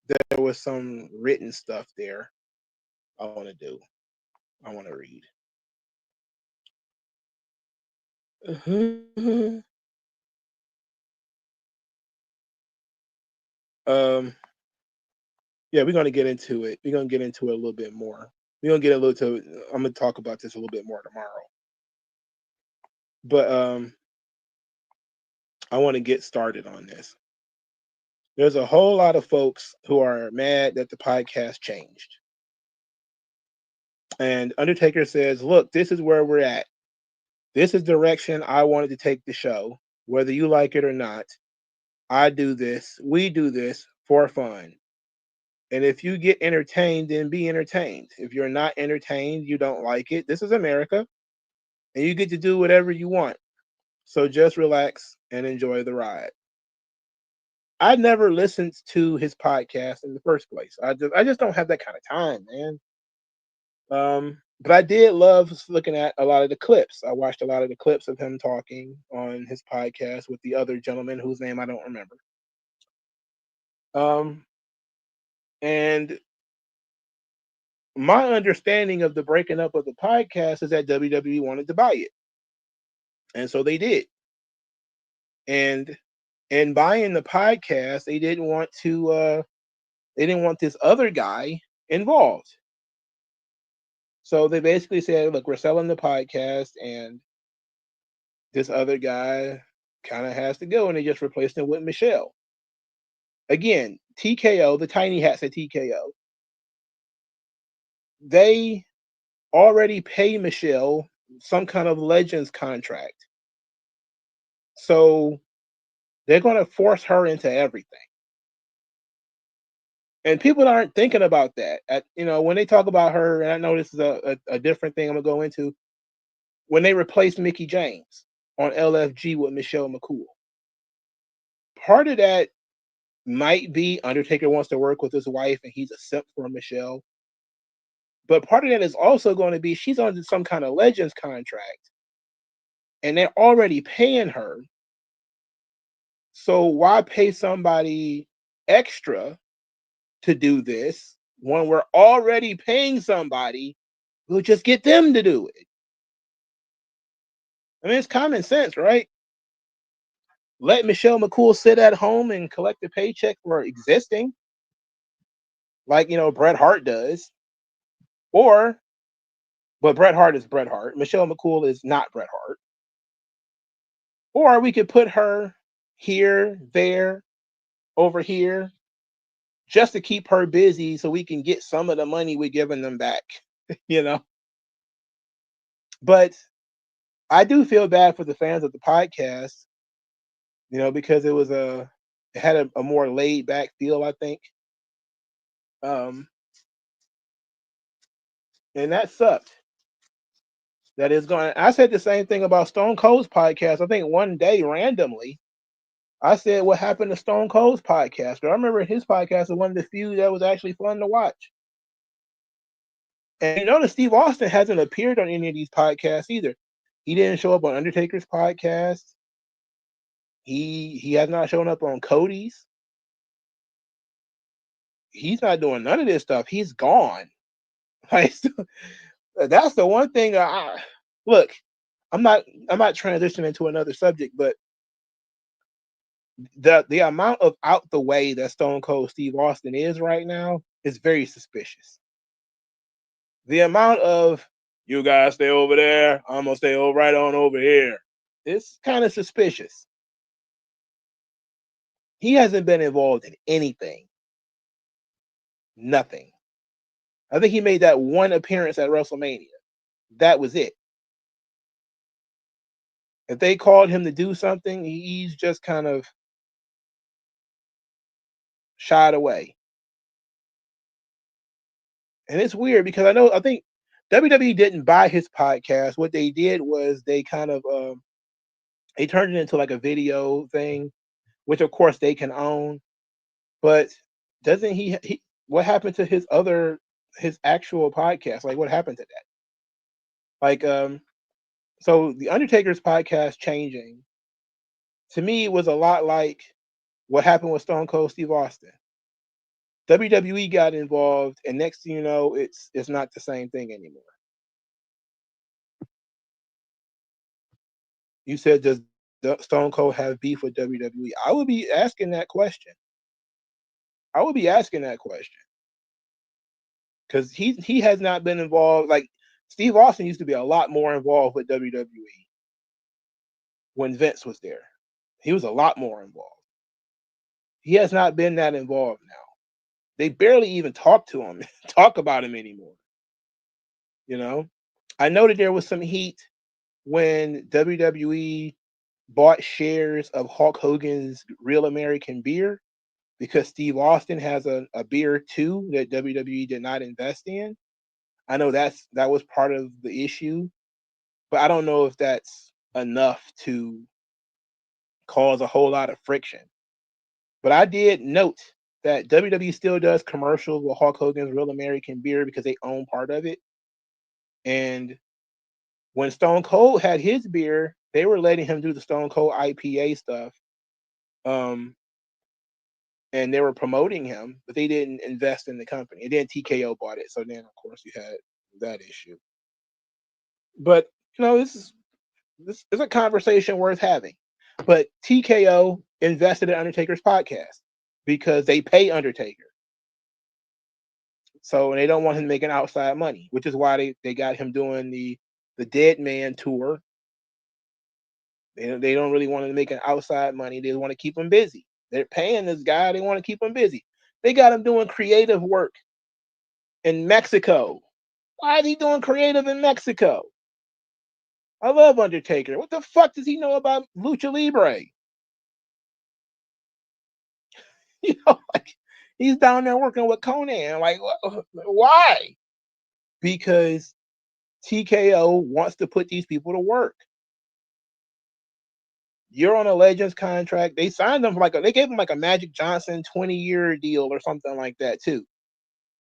There was some written stuff there. I want to do. I want to read. um. Yeah, we're gonna get into it. We're gonna get into it a little bit more. We're gonna get a little to. I'm gonna talk about this a little bit more tomorrow. But I want to get started on this. There's a whole lot of folks who are mad that the podcast changed. And Undertaker says, look, this is where we're at. This is direction I wanted to take the show. Whether you like it or not, I do this. We do this for fun. And if you get entertained, then be entertained. If you're not entertained, you don't like it. This is America, and you get to do whatever you want. So just relax and enjoy the ride. I never listened to his podcast in the first place. I just don't have that kind of time, man. But I did love looking at a lot of the clips. I watched a lot of the clips of him talking on his podcast with the other gentleman whose name I don't remember. Um, and my understanding of the breaking up of the podcast is that WWE wanted to buy it, and so they did. And in buying the podcast, they didn't want this other guy involved. So they basically said, "Look, we're selling the podcast, and this other guy kind of has to go," and they just replaced him with Michelle. Again, TKO, the Tiny Hats at TKO, they already pay Michelle some kind of Legends contract. So they're going to force her into everything. And people aren't thinking about that. When they talk about her, and I know this is a different thing I'm going to go into, when they replaced Mickie James on LFG with Michelle McCool, part of that might be Undertaker wants to work with his wife and he's a simp for Michelle. But part of that is also going to be she's under some kind of Legends contract and they're already paying her. So why pay somebody extra to do this when we're already paying somebody? We'll just get them to do it. I mean, it's common sense, right? Let Michelle McCool sit at home and collect a paycheck for existing, like Bret Hart does. Or, but Bret Hart is Bret Hart. Michelle McCool is not Bret Hart. Or we could put her here, there, over here, just to keep her busy, so we can get some of the money we're giving them back. you know. But I do feel bad for the fans of the podcast, because it had a more laid back feel, I think. Um, and that sucked. That is going. I said the same thing about Stone Cold's podcast. I think one day randomly, I said, "What happened to Stone Cold's podcast?" I remember his podcast was one of the few that was actually fun to watch. And notice Steve Austin hasn't appeared on any of these podcasts either. He didn't show up on Undertaker's podcast. He has not shown up on Cody's. He's not doing none of this stuff. He's gone. Like, that's the one thing. Look, I'm not transitioning to another subject, but the amount of out the way that Stone Cold Steve Austin is right now is very suspicious. The amount of "you guys stay over there, I'm gonna stay right on over here," it's kind of suspicious. He hasn't been involved in anything. Nothing. I think he made that one appearance at WrestleMania. That was it. If they called him to do something, he's just kind of shied away. And it's weird because I think WWE didn't buy his podcast. What they did was they kind of they turned it into like a video thing, which of course they can own. But doesn't he what happened to his actual podcast? Like, what happened to that? Like, so the Undertaker's podcast changing, to me, was a lot like what happened with Stone Cold Steve Austin. WWE got involved, and next thing you know, it's not the same thing anymore. You said, does Stone Cold have beef with WWE? I would be asking that question. Because he has not been involved. Like, Steve Austin used to be a lot more involved with WWE when Vince was there. He was a lot more involved. He has not been that involved now. They barely even talk about him anymore. I know that there was some heat when WWE bought shares of Hulk Hogan's Real American Beer, because Steve Austin has a beer too that WWE did not invest in. I know that was part of the issue, but I don't know if that's enough to cause a whole lot of friction. But I did note that WWE still does commercials with Hulk Hogan's Real American Beer because they own part of it. And when Stone Cold had his beer, they were letting him do the Stone Cold IPA stuff. And they were promoting him, but they didn't invest in the company. And then TKO bought it. So then, of course, you had that issue. But, this is a conversation worth having. But TKO invested in Undertaker's podcast because they pay Undertaker. So they don't want him making outside money, which is why they got him doing the Dead Man tour. They don't really want him making outside money. They want to keep him busy. They're paying this guy. They want to keep him busy. They got him doing creative work in Mexico. Why is he doing creative in Mexico? I love Undertaker. What the fuck does he know about Lucha Libre? Like, he's down there working with Conan. Like, why? Because TKO wants to put these people to work. You're on a Legends contract. They signed them they gave him like a Magic Johnson 20-year deal or something like that too.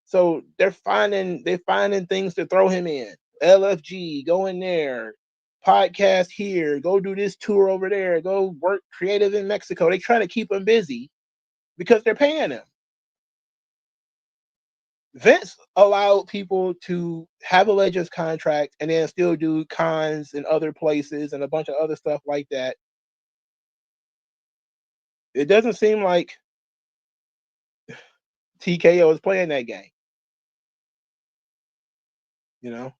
So they're finding things to throw him in. LFG, go in there. Podcast here. Go do this tour over there. Go work creative in Mexico. They try to keep him busy because they're paying him. Vince allowed people to have a Legends contract and then still do cons in other places and a bunch of other stuff like that. It doesn't seem like TKO is playing that game, you know.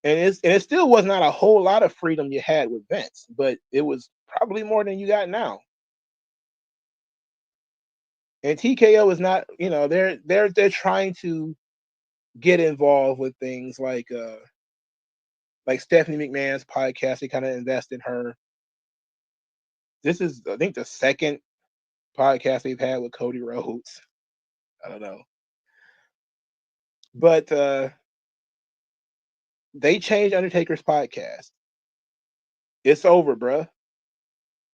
And it still was not a whole lot of freedom you had with Vince, but it was probably more than you got now. And TKO is not, you know, they're trying to get involved with things like Stephanie McMahon's podcast. They kind of invest in her. This is, I think, the second podcast they've had with Cody Rhodes. I don't know. But they changed Undertaker's podcast. It's over, bruh.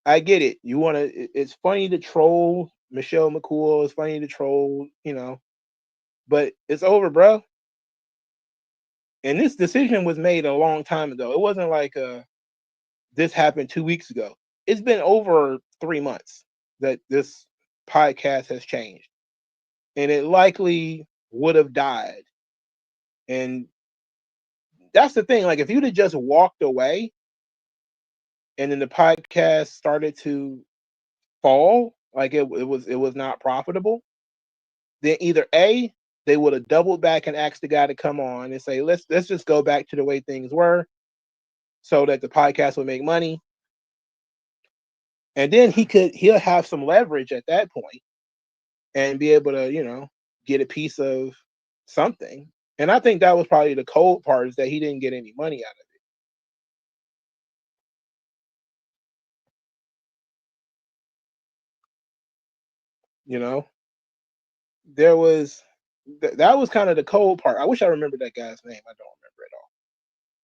I get it. You want to, it's funny to troll Michelle McCool. It's funny to troll, you know, but it's over, bruh. And this decision was made a long time ago. It wasn't like this happened 2 weeks ago. It's been over 3 months that this podcast has changed. And it likely would have died. And that's the thing. Like, if you'd have just walked away and then the podcast started to fall, like it was not profitable, then either A, they would have doubled back and asked the guy to come on and say, let's just go back to the way things were so that the podcast would make money. And then he'll have some leverage at that point and be able to, you know, get a piece of something. And I think that was probably the cold part, is that he didn't get any money out of it. You know, there was that was kind of the cold part. I wish I remembered that guy's name. I don't remember at all.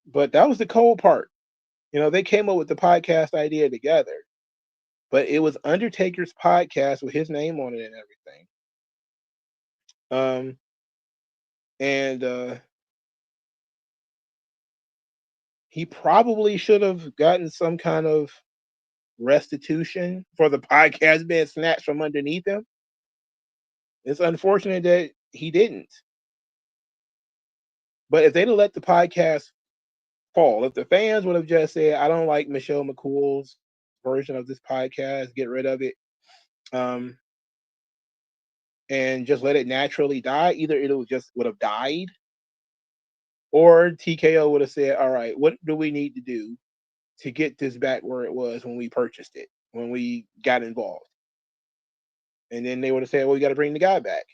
But that was the cold part. You know, they came up with the podcast idea together, but it was Undertaker's podcast with his name on it and everything. And he probably should have gotten some kind of restitution for the podcast being snatched from underneath him. It's unfortunate that he didn't. But if they'd have let the podcast fall, if the fans would have just said, I don't like Michelle McCool's version of this podcast, get rid of it, and just let it naturally die, either it would have died, or TKO would have said, all right, what do we need to do to get this back where it was when we purchased it, when we got involved? And then they would have said, well, we got to bring the guy back.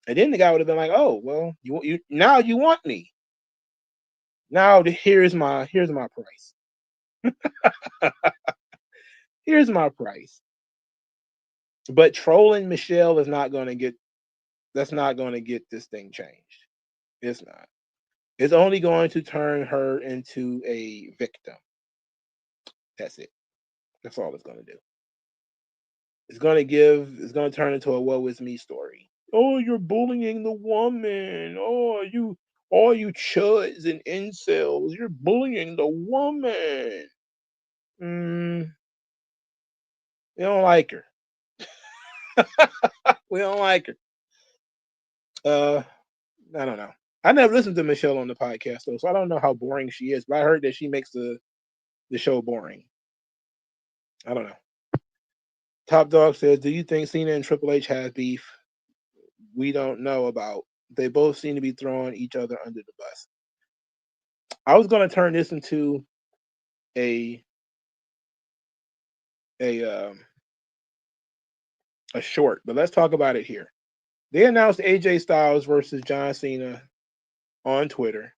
And then the guy would have been like, oh, well, you now you want me. Now here's my price. Here's my price. But trolling Michelle is not going to get, that's not going to get this thing changed. It's not. It's only going to turn her into a victim. That's it. That's all it's going to do. It's going to turn into a woe is me story. Oh, you're bullying the woman. Oh, all you chuds and incels, you're bullying the woman. We don't like her. We don't like her. I don't know. I never listened to Michelle on the podcast though, so I don't know how boring she is. But I heard that she makes the show boring. I don't know. Top Dog says, "Do you think Cena and Triple H have beef? We don't know about. They both seem to be throwing each other under the bus." I was going to turn this into a short, but let's talk about it here. They announced AJ Styles versus John Cena on Twitter,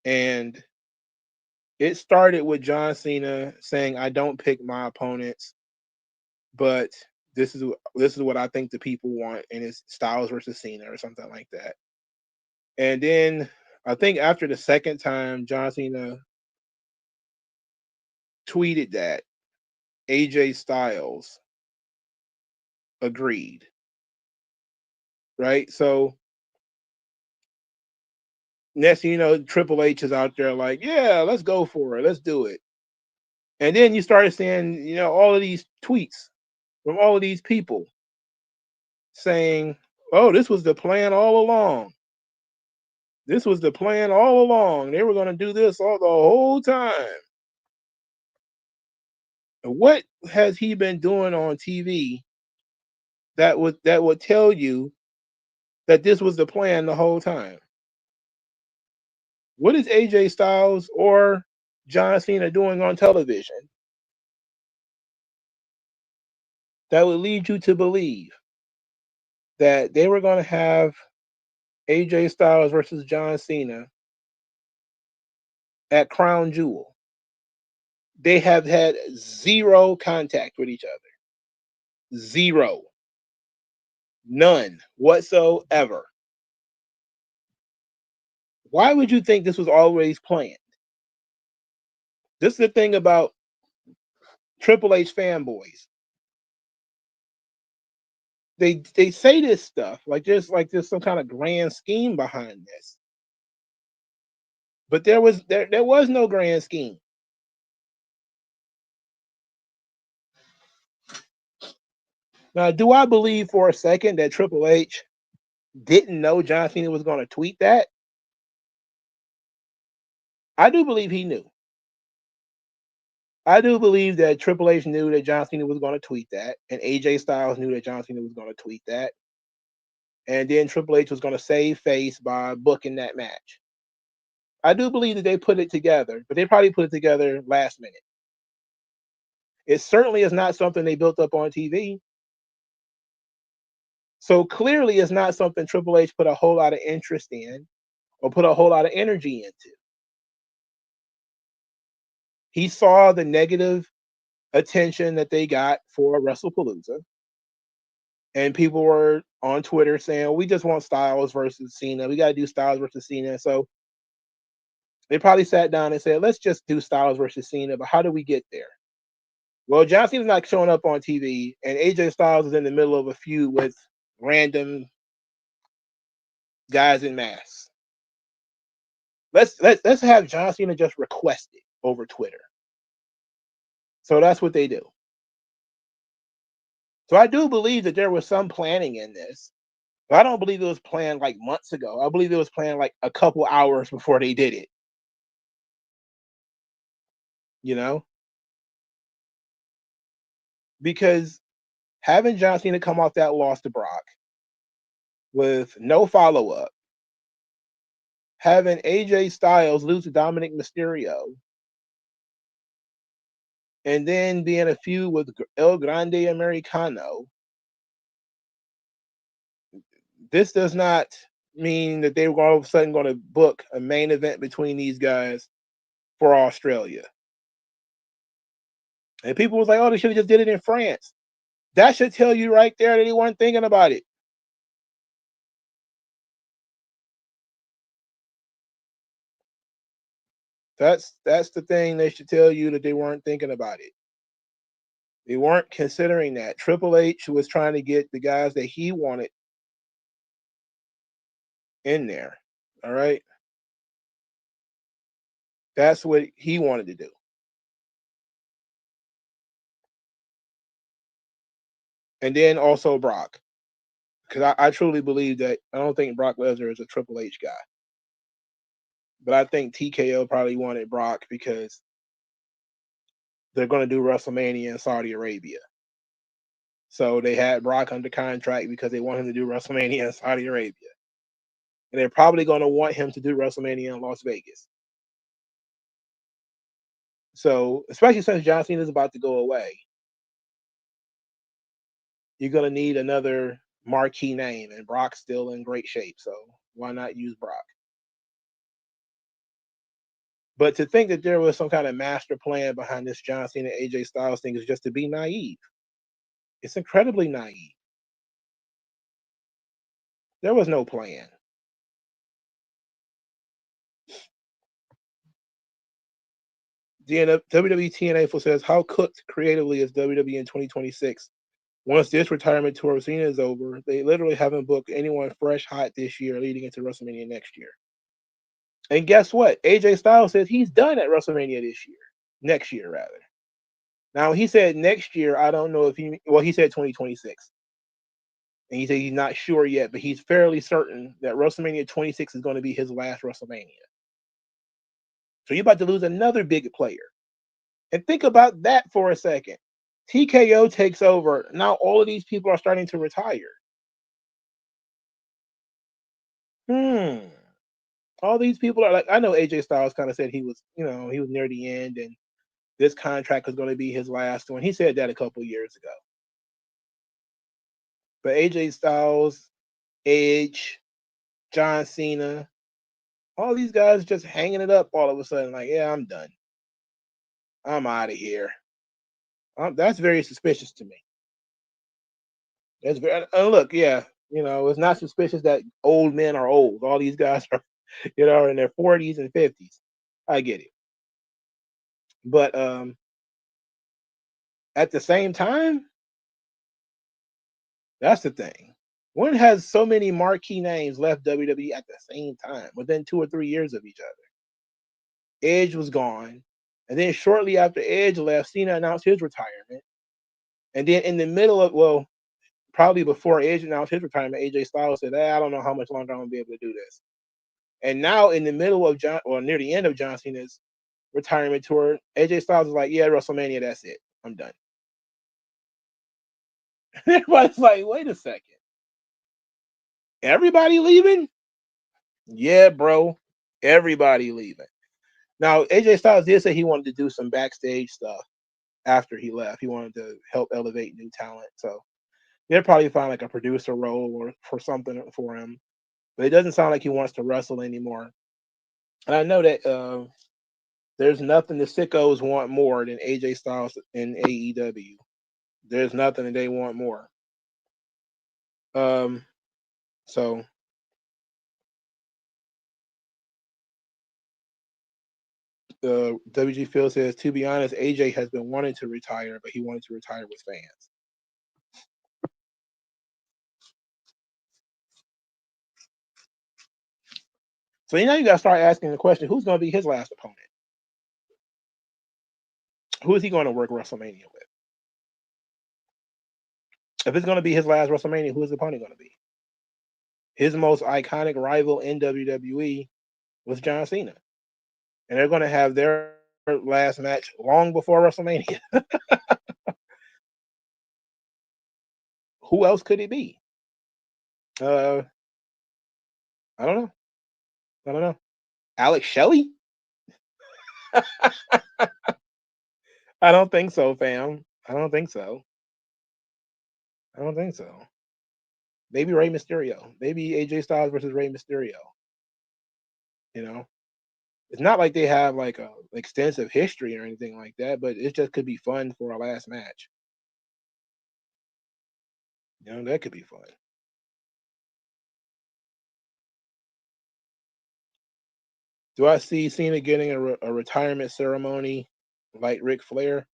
and it started with John Cena saying, "I don't pick my opponents, but this is what I think the people want," and it's Styles versus Cena or something like that. And then I think after the second time, John Cena tweeted that AJ Styles agreed. Right? So next thing you know, Triple H is out there like, yeah, let's go for it. Let's do it. And then you started seeing, you know, all of these tweets from all of these people. saying, oh, this was the plan all along. This was the plan all along. They were going to do this all the whole time. What has he been doing on TV that would tell you that this was the plan the whole time? What is AJ Styles or John Cena doing on television that would lead you to believe that they were going to have AJ Styles versus John Cena at Crown Jewel? They have had zero contact with each other. Zero. None whatsoever. Why would you think this was always planned? This is the thing about Triple H fanboys. They say this stuff like there's some kind of grand scheme behind this. But there was no grand scheme. Now, do I believe for a second that Triple H didn't know John Cena was going to tweet that? I do believe he knew. I do believe that Triple H knew that John Cena was going to tweet that, and AJ Styles knew that John Cena was going to tweet that, and then Triple H was going to save face by booking that match. I do believe that they put it together, but they probably put it together last minute. It certainly is not something they built up on TV. So clearly it's not something Triple H put a whole lot of interest in or put a whole lot of energy into. He saw the negative attention that they got for WrestlePalooza, and people were on Twitter saying, we just want Styles versus Cena. We got to do Styles versus Cena. So they probably sat down and said, let's just do Styles versus Cena, but how do we get there? Well, John Cena's not showing up on TV, and AJ Styles is in the middle of a feud with random guys in masks. Let's have John Cena just request it over Twitter. So that's what they do. So I do believe that there was some planning in this. But I don't believe it was planned like months ago. I believe it was planned like a couple hours before they did it. You know? Because having John Cena come off that loss to Brock with no follow-up, having AJ Styles lose to Dominic Mysterio, and then being a feud with El Grande Americano, this does not mean that they were all of a sudden going to book a main event between these guys for Australia. And people was like, oh, they should have just did it in France. That should tell you right there that they weren't thinking about it. That's the thing they should tell you, that they weren't thinking about it. They weren't considering that. Triple H was trying to get the guys that he wanted in there. All right. That's what he wanted to do. And then also Brock. Because I truly believe that I don't think Brock Lesnar is a Triple H guy. But I think TKO probably wanted Brock because they're going to do WrestleMania in Saudi Arabia. So they had Brock under contract because they want him to do WrestleMania in Saudi Arabia. And they're probably going to want him to do WrestleMania in Las Vegas. So, especially since John Cena is about to go away, you're going to need another marquee name, and Brock's still in great shape. So why not use Brock? But to think that there was some kind of master plan behind this John Cena AJ Styles thing is just to be naive. It's incredibly naive. There was no plan. The WWE TNA says, how cooked creatively is WWE in 2026? Once this retirement tour of Cena is over, they literally haven't booked anyone fresh hot this year leading into WrestleMania next year. And guess what? AJ Styles says he's done at WrestleMania this year. Next year, rather. Now, he said next year, I don't know if he said 2026. And he said he's not sure yet, but he's fairly certain that WrestleMania 26 is going to be his last WrestleMania. So you're about to lose another big player. And think about that for a second. TKO takes over. Now all of these people are starting to retire. All these people are like, I know AJ Styles kind of said he was near the end and this contract was going to be his last one. He said that a couple years ago. But AJ Styles, Edge, John Cena, all these guys just hanging it up all of a sudden. Like, yeah, I'm done. I'm out of here. That's very suspicious to me. That's very, look, yeah, it's not suspicious that old men are old. All these guys are, in their 40s and 50s. I get it. But at the same time, that's the thing. When has so many marquee names left WWE at the same time, within 2 or 3 years of each other? Edge was gone. And then shortly after Edge left, Cena announced his retirement. And then in the middle of, probably before Edge announced his retirement, AJ Styles said, I don't know how much longer I'm going to be able to do this. And now in the middle of near the end of John Cena's retirement tour, AJ Styles is like, yeah, WrestleMania, that's it. I'm done. Everybody's like, wait a second. Everybody leaving? Yeah, bro. Everybody leaving. Now, AJ Styles did say he wanted to do some backstage stuff after he left. He wanted to help elevate new talent. So they'll probably find like a producer role or for something for him. But it doesn't sound like he wants to wrestle anymore. And I know that there's nothing the sickos want more than AJ Styles in AEW. There's nothing that they want more. So WG Phil says, to be honest, AJ has been wanting to retire, but he wanted to retire with fans. So now you got to start asking the question, who's going to be his last opponent? Who is he going to work WrestleMania with? If it's going to be his last WrestleMania, who is the opponent going to be? His most iconic rival in WWE was John Cena. And they're going to have their last match long before WrestleMania. Who else could it be? I don't know. Alex Shelley? I don't think so, fam. I don't think so. Maybe Rey Mysterio. Maybe AJ Styles versus Rey Mysterio. It's not like they have like a extensive history or anything like that, but it just could be fun for our last match. That could be fun. Do I see Cena getting a retirement ceremony like Ric Flair?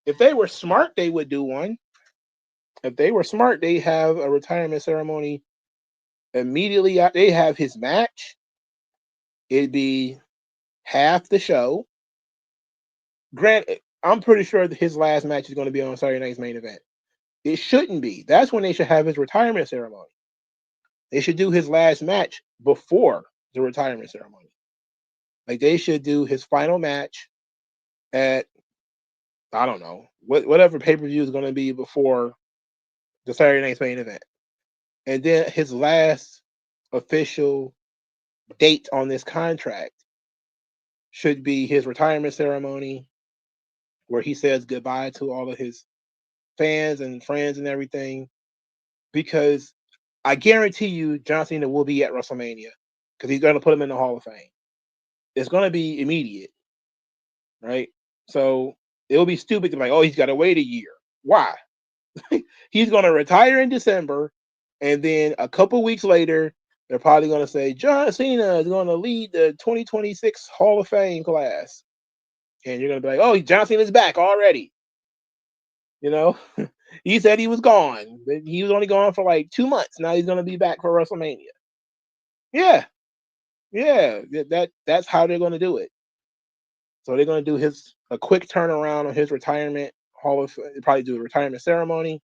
If they were smart, they would do one. If they were smart, they have a retirement ceremony immediately. They have his match. It'd be half the show. Granted, I'm pretty sure that his last match is going to be on Saturday Night's Main Event. It shouldn't be. That's when they should have his retirement ceremony. They should do his last match before the retirement ceremony. Like they should do his final match at, I don't know, whatever pay-per-view is going to be before the Saturday Night's Main Event. And then his last official date on this contract should be his retirement ceremony where he says goodbye to all of his fans and friends and everything. Because I guarantee you John Cena will be at WrestleMania because he's going to put him in the Hall of Fame. It's going to be immediate, right? So it'll be stupid to be like, oh, he's got to wait a year. Why? He's going to retire in December, and then a couple weeks later, they're probably going to say John Cena is going to lead the 2026 Hall of Fame class, and you're going to be like, oh, John Cena's back already. He said he was gone. He was only gone for like 2 months. Now he's going to be back for WrestleMania. Yeah. That's how they're going to do it. So they're going to do a quick turnaround on his retirement probably do a retirement ceremony,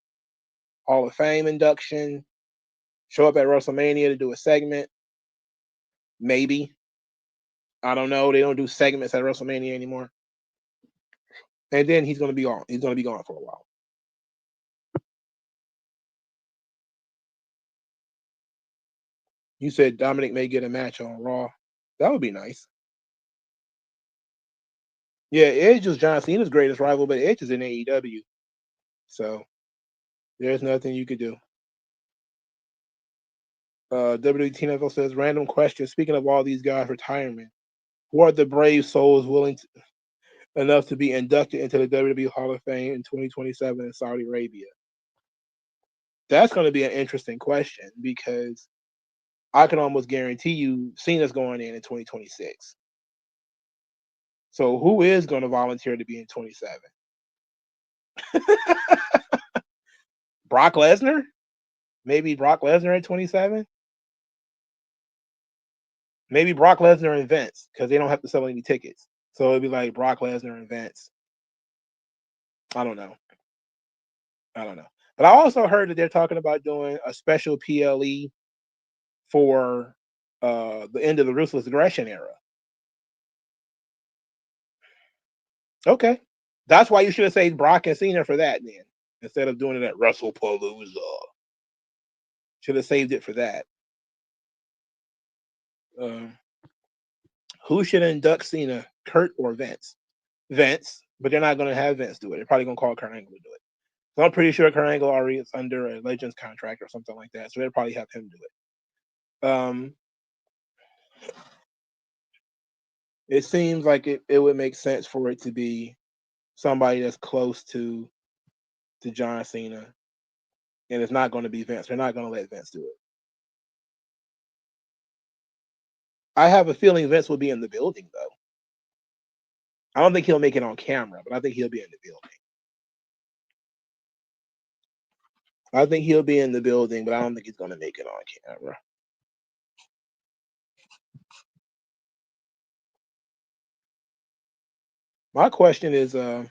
Hall of Fame induction, show up at WrestleMania to do a segment. Maybe. I don't know. They don't do segments at WrestleMania anymore. And then he's going to be gone. He's going to be gone for a while. You said Dominic may get a match on Raw. That would be nice. Yeah, Edge was John Cena's greatest rival, but Edge is in AEW. So there's nothing you could do. WWE says, random question. Speaking of all these guys' retirement, who are the brave souls willing enough to be inducted into the WWE Hall of Fame in 2027 in Saudi Arabia? That's going to be an interesting question because I can almost guarantee you Cena's going in 2026. So who is going to volunteer to be in 27? Brock Lesnar? Maybe Brock Lesnar at 27? Maybe Brock Lesnar and Vince because they don't have to sell any tickets. So it'd be like Brock Lesnar and Vince. I don't know. But I also heard that they're talking about doing a special PLE for the end of the Ruthless Aggression era. Okay. That's why you should have saved Brock and Cena for that then, instead of doing it at WrestlePalooza. Should have saved it for that. Who should induct Cena, Kurt or Vince? Vince, but they're not going to have Vince do it. They're probably going to call Kurt Angle to do it. So I'm pretty sure Kurt Angle already is under a Legends contract or something like that. So they'll probably have him do it. It seems like it would make sense for it to be somebody that's close to John Cena, and it's not going to be Vince. They're not going to let Vince do it. I have a feeling Vince will be in the building, though. I don't think he'll make it on camera, but I think he'll be in the building. I think he'll be in the building, but I don't think he's going to make it on camera. My question is, it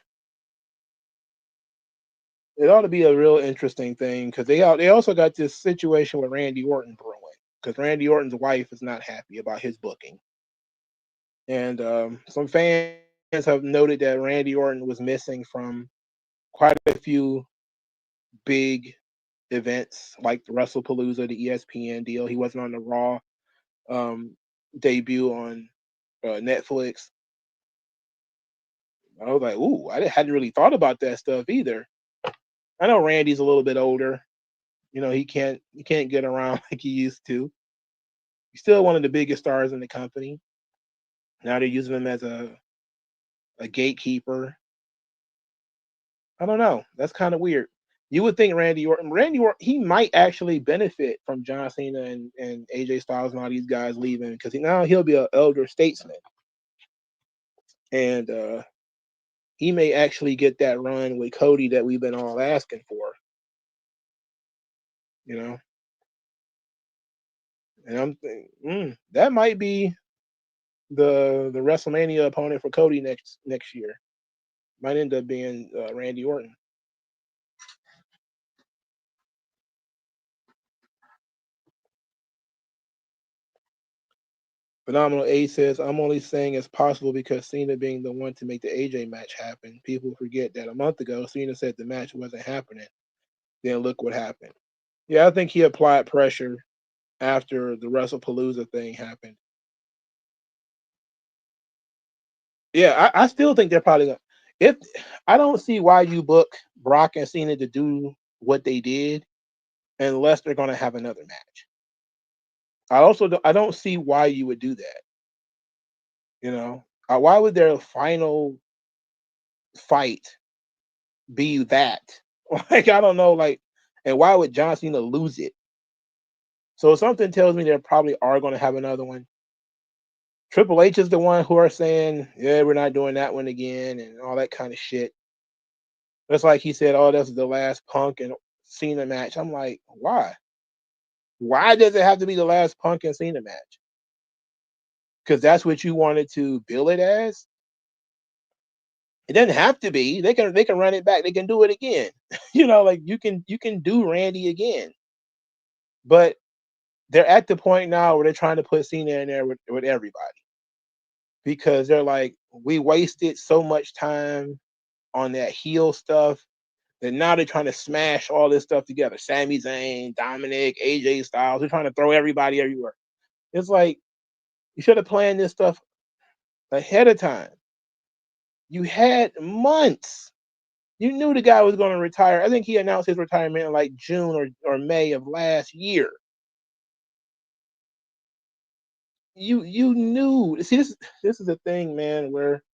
ought to be a real interesting thing because they also got this situation with Randy Orton brewing because Randy Orton's wife is not happy about his booking, and some fans have noted that Randy Orton was missing from quite a few big events like the WrestlePalooza, the ESPN deal. He wasn't on the Raw debut on Netflix. I was like, ooh, I hadn't really thought about that stuff either. I know Randy's a little bit older. You know, he can't get around like he used to. He's still one of the biggest stars in the company. Now they're using him as a gatekeeper. I don't know. That's kind of weird. You would think Randy Orton, he might actually benefit from John Cena and AJ Styles and all these guys leaving because now he'll be an elder statesman. And he may actually get that run with Cody that we've been all asking for. You know? And I'm thinking, that might be the WrestleMania opponent for Cody next year. Might end up being Randy Orton. Phenomenal A says, I'm only saying it's possible because Cena being the one to make the AJ match happen. People forget that a month ago, Cena said the match wasn't happening. Then look what happened. Yeah, I think he applied pressure after the WrestlePalooza thing happened. Yeah, I still think they're probably going to. I don't see why you book Brock and Cena to do what they did unless they're going to have another match. I don't see why you would do that. You know, why would their final fight be that? Like, I don't know, like, and why would John Cena lose it? So something tells me they probably are going to have another one. Triple H is the one who are saying, yeah, we're not doing that one again and all that kind of shit. It's like he said, oh, this is the last Punk and Cena match. I'm like, why? Why does it have to be the last Punk and Cena match? Because that's what you wanted to bill it as? It doesn't have to be. They can run it back. They can do it again. Like you can do Randy again. But they're at the point now where they're trying to put Cena in there with everybody because they're like, we wasted so much time on that heel stuff that now they're trying to smash all this stuff together. Sami Zayn, Dominic, AJ Styles. They're trying to throw everybody everywhere. It's like you should have planned this stuff ahead of time. You had months. You knew the guy was going to retire. I think he announced his retirement in like June or May of last year. You knew. See, this is a thing, man, where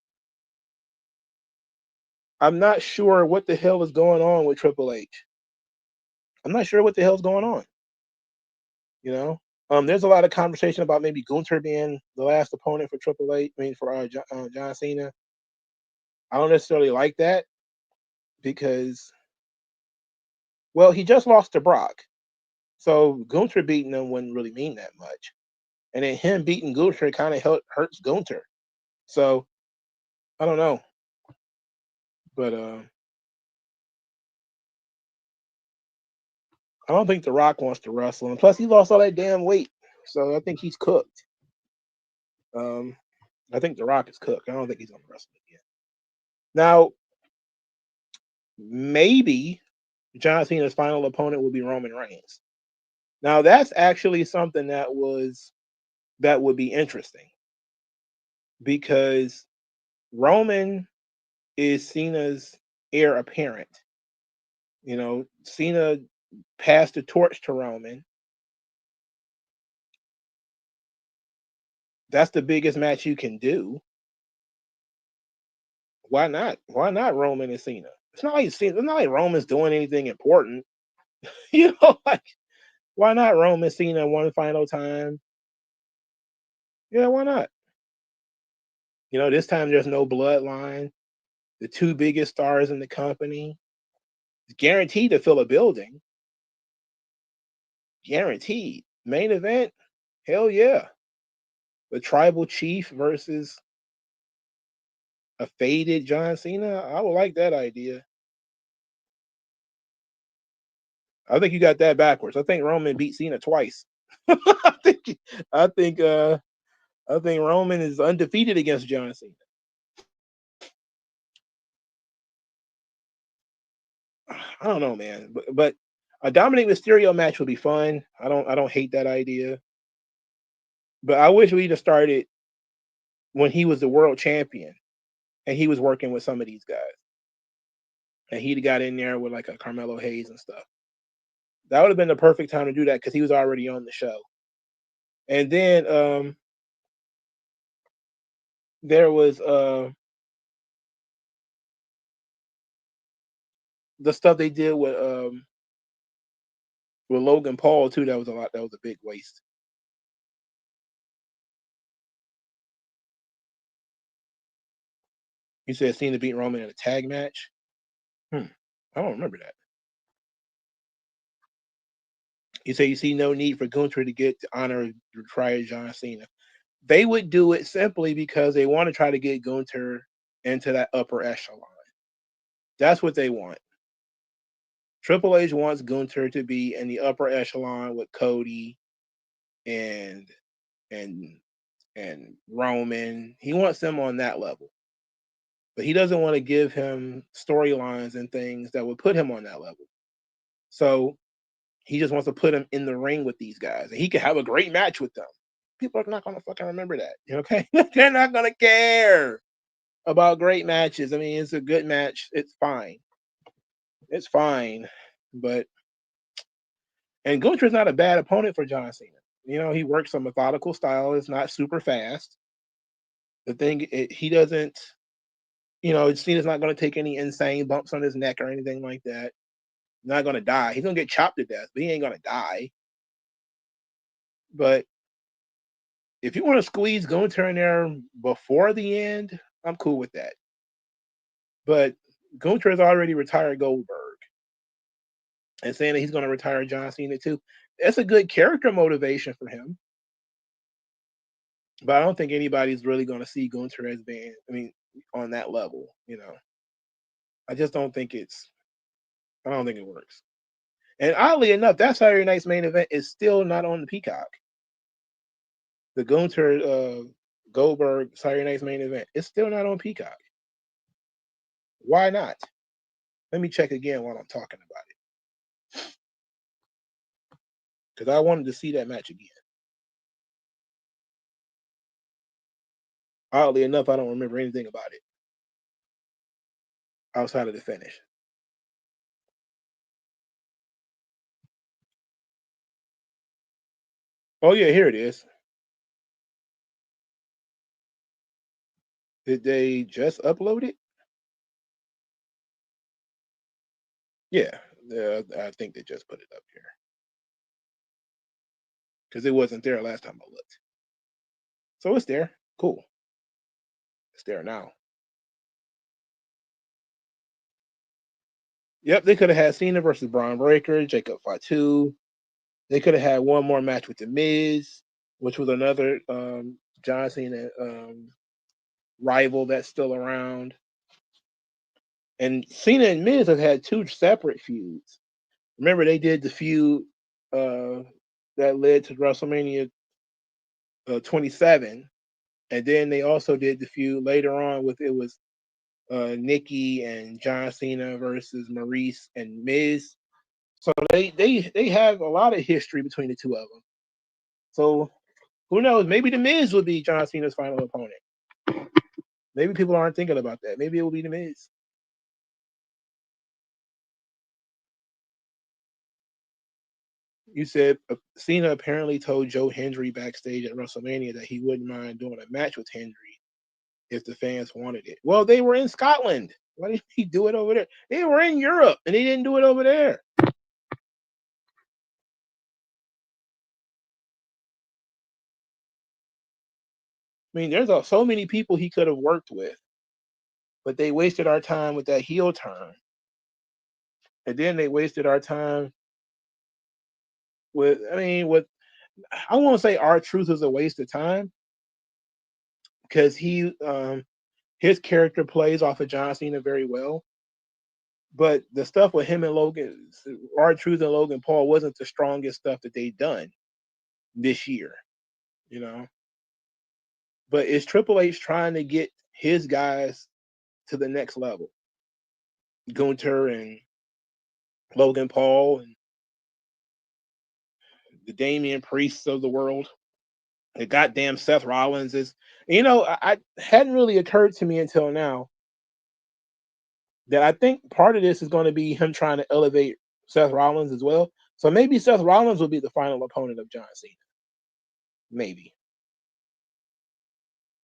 I'm not sure what the hell is going on with Triple H. I'm not sure what the hell's going on. There's a lot of conversation about maybe Gunther being the last opponent for Triple H. I mean, for John Cena. I don't necessarily like that because, well, he just lost to Brock, so Gunther beating him wouldn't really mean that much, and then him beating Gunther kind of hurts Gunther. So I don't know, but I don't think The Rock wants to wrestle, and plus he lost all that damn weight, so I think he's cooked. I think The Rock is cooked. I don't think he's gonna wrestle again. Now, maybe John Cena's final opponent will be Roman Reigns. Now, that's actually something that would be interesting because Roman is Cena's heir apparent. Cena passed the torch to Roman. That's the biggest match you can do. Why not? Why not Roman and Cena? It's not like Roman's doing anything important. Like why not Roman Cena one final time? Yeah, why not? This time there's no bloodline. The two biggest stars in the company. It's guaranteed to fill a building. Guaranteed. Main event? Hell yeah. The tribal chief versus a faded John Cena? I would like that idea. I think you got that backwards. I think Roman beat Cena twice. I think I think uh I think Roman is undefeated against John Cena. I don't know, man, but a Dominic Mysterio match would be fun. I don't hate that idea, but I wish we'd have started when he was the world champion and he was working with some of these guys, and he'd got in there with like a Carmelo Hayes and stuff. That would have been the perfect time to do that because he was already on the show. And then there was the stuff they did with Logan Paul too. That was a lot. That was a big waste. You said Cena beat Roman in a tag match. I don't remember that. You say you see no need for Gunther to get the honor of retired John Cena. They would do it simply because they want to try to get Gunther into that upper echelon. That's what they want. Triple H wants Gunther to be in the upper echelon with Cody and and and Roman. He wants them on that level. But he doesn't want to give him storylines and things that would put him on that level. So he just wants to put him in the ring with these guys, and he could have a great match with them. People are not going to fucking remember that. Okay, they're not going to care about great matches. I mean, it's a good match. It's fine. It's fine, but and Gunther's not a bad opponent for John Cena. He works a methodical style. It's not super fast. The thing he doesn't. Cena's not going to take any insane bumps on his neck or anything like that. He's not going to die. He's going to get chopped to death, but he ain't going to die. But if you want to squeeze Gunther in there before the end, I'm cool with that. But Gunther has already retired Goldberg, and saying that he's going to retire John Cena too, that's a good character motivation for him. But I don't think anybody's really going to see Gunther as being, I mean, on that level. I just don't think it's. I don't think it works. And oddly enough, that Saturday night's main event is still not on the Peacock. The Gunther Goldberg Saturday night's main event is still not on Peacock. Why not? Let me check again while I'm talking about it, because I wanted to see that match again. Oddly enough, I don't remember anything about it outside of the finish. Oh yeah, here it is. Did they just upload it? Yeah, I think they just put it up here because it wasn't there last time I looked. So it's there. Cool. It's there now. Yep, they could have had Cena versus Braun Breaker, Jacob Fatu. They could have had one more match with The Miz, which was another John Cena rival that's still around. And Cena and Miz have had two separate feuds. Remember, they did the feud that led to WrestleMania 27, and then they also did the feud later on with it was Nikki and John Cena versus Maurice and Miz. So they have a lot of history between the two of them. So who knows? Maybe The Miz would be John Cena's final opponent. Maybe people aren't thinking about that. Maybe it will be The Miz. You said Cena apparently told Joe Hendry backstage at WrestleMania that he wouldn't mind doing a match with Hendry if the fans wanted it. Well, they were in Scotland. Why didn't he do it over there? They were in Europe and they didn't do it over there. I mean, there's so many people he could have worked with, but they wasted our time with that heel turn. And then they wasted our time with, I mean, with, I won't say R-Truth is a waste of time because his character plays off of John Cena very well. But the stuff with him and Logan, R-Truth and Logan Paul wasn't the strongest stuff that they've done this year, you know. But is Triple H trying to get his guys to the next level? Gunther and Logan Paul and the Damian Priests of the world. The goddamn Seth Rollins is, I hadn't really occurred to me until now that I think part of this is going to be him trying to elevate Seth Rollins as well. So maybe Seth Rollins will be the final opponent of John Cena. Maybe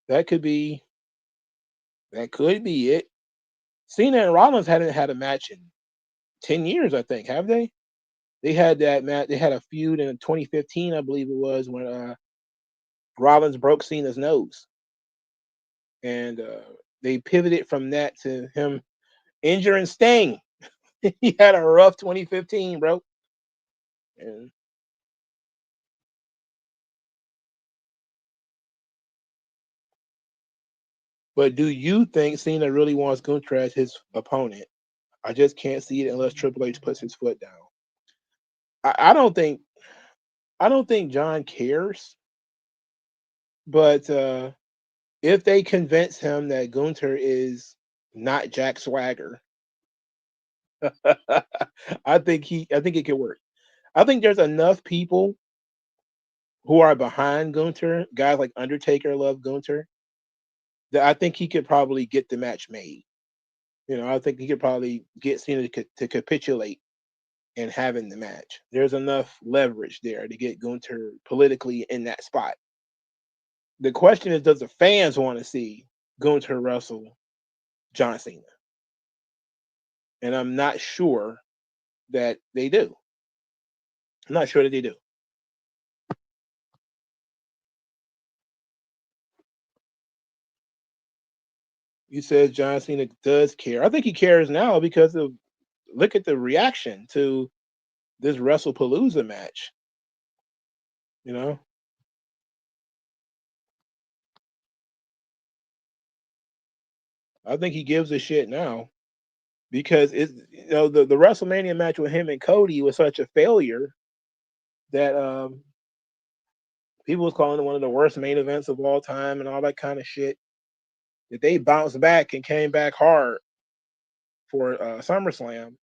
that could be it. Cena and Rollins hadn't had a match in 10 years, I think, have they? They had that match. They had a feud in 2015, I believe it was, when Rollins broke Cena's nose, and they pivoted from that to him injuring Sting. He had a rough 2015, bro. And, but do you think Cena really wants Gunther as his opponent? I just can't see it unless Triple H puts his foot down. I don't think John cares, but if they convince him that Gunther is not Jack Swagger, I think it could work. I think there's enough people who are behind Gunther, guys like Undertaker love Gunther, that I think he could probably get the match made. I think he could probably get Cena to capitulate and having the match. There's enough leverage there to get Gunther politically in that spot. The question is, does the fans want to see Gunther wrestle John Cena? And I'm not sure that they do. I'm not sure that they do. You said John Cena does care. I think he cares now because of look at the reaction to this WrestlePalooza match. You know, I think he gives a shit now because it's the WrestleMania match with him and Cody was such a failure that people was calling it one of the worst main events of all time and all that kind of shit. That they bounced back and came back hard for SummerSlam,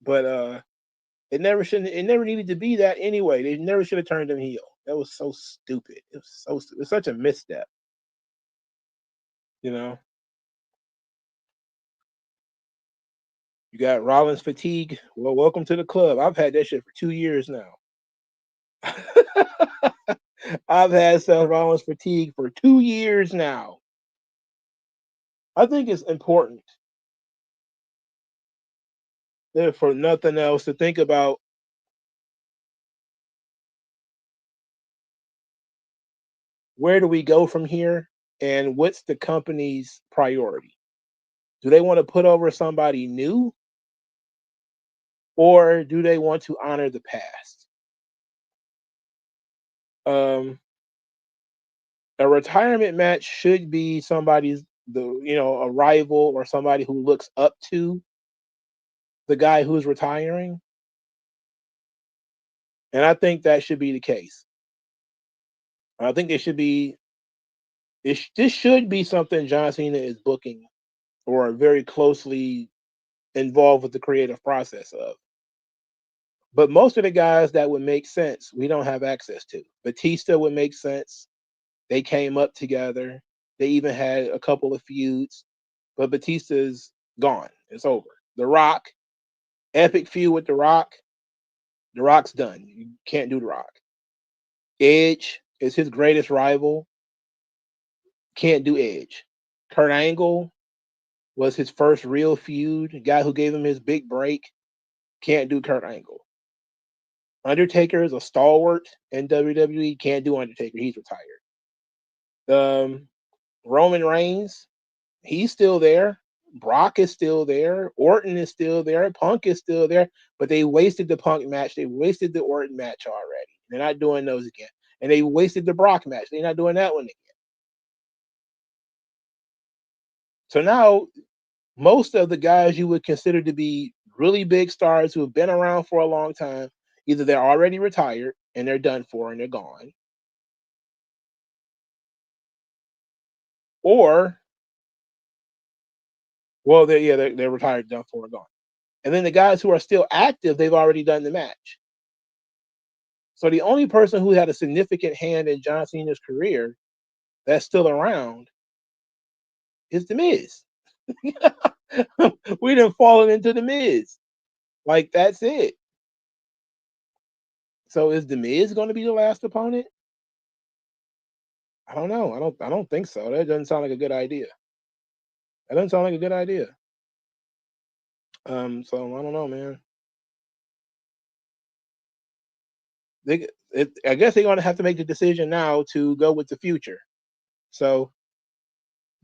but it never needed to be that anyway. They never should have turned him heel. That was so stupid. It was so stupid. It was such a misstep. You know, you got Rollins fatigue. Well, welcome to the club. I've had that shit for 2 years now. I've had Seth Rollins fatigue for 2 years now. I think it's important, if for nothing else, to think about where do we go from here and what's the company's priority. Do they want to put over somebody new or do they want to honor the past? Um, a retirement match should be somebody's a rival or somebody who looks up to the guy who's retiring, and I think that should be the case. I think it should be this should be something John Cena is booking or very closely involved with the creative process of. But most of the guys that would make sense, we don't have access to. Batista would make sense. They came up together. They even had a couple of feuds, but Batista's gone. It's over. The Rock, epic feud with The Rock. The Rock's done. You can't do The Rock. Edge is his greatest rival. Can't do Edge. Kurt Angle was his first real feud. The guy who gave him his big break. Can't do Kurt Angle. Undertaker is a stalwart in WWE. Can't do Undertaker. He's retired. Roman Reigns, he's still there. Brock is still there. Orton is still there. Punk is still there. But they wasted the Punk match. They wasted the Orton match already. They're not doing those again. And they wasted the Brock match. They're not doing that one again. So now, most of the guys you would consider to be really big stars who have been around for a long time, either they're already retired and they're done for and they're gone, or well, they're retired, done for, and gone. And then the guys who are still active, they've already done the match. So the only person who had a significant hand in John Cena's career that's still around is The Miz. We done fallen into The Miz. Like that's it. So is The Miz going to be the last opponent? I don't know. I don't think so. That doesn't sound like a good idea. That doesn't sound like a good idea. So I don't know, man. I guess they're going to have to make the decision now to go with the future. So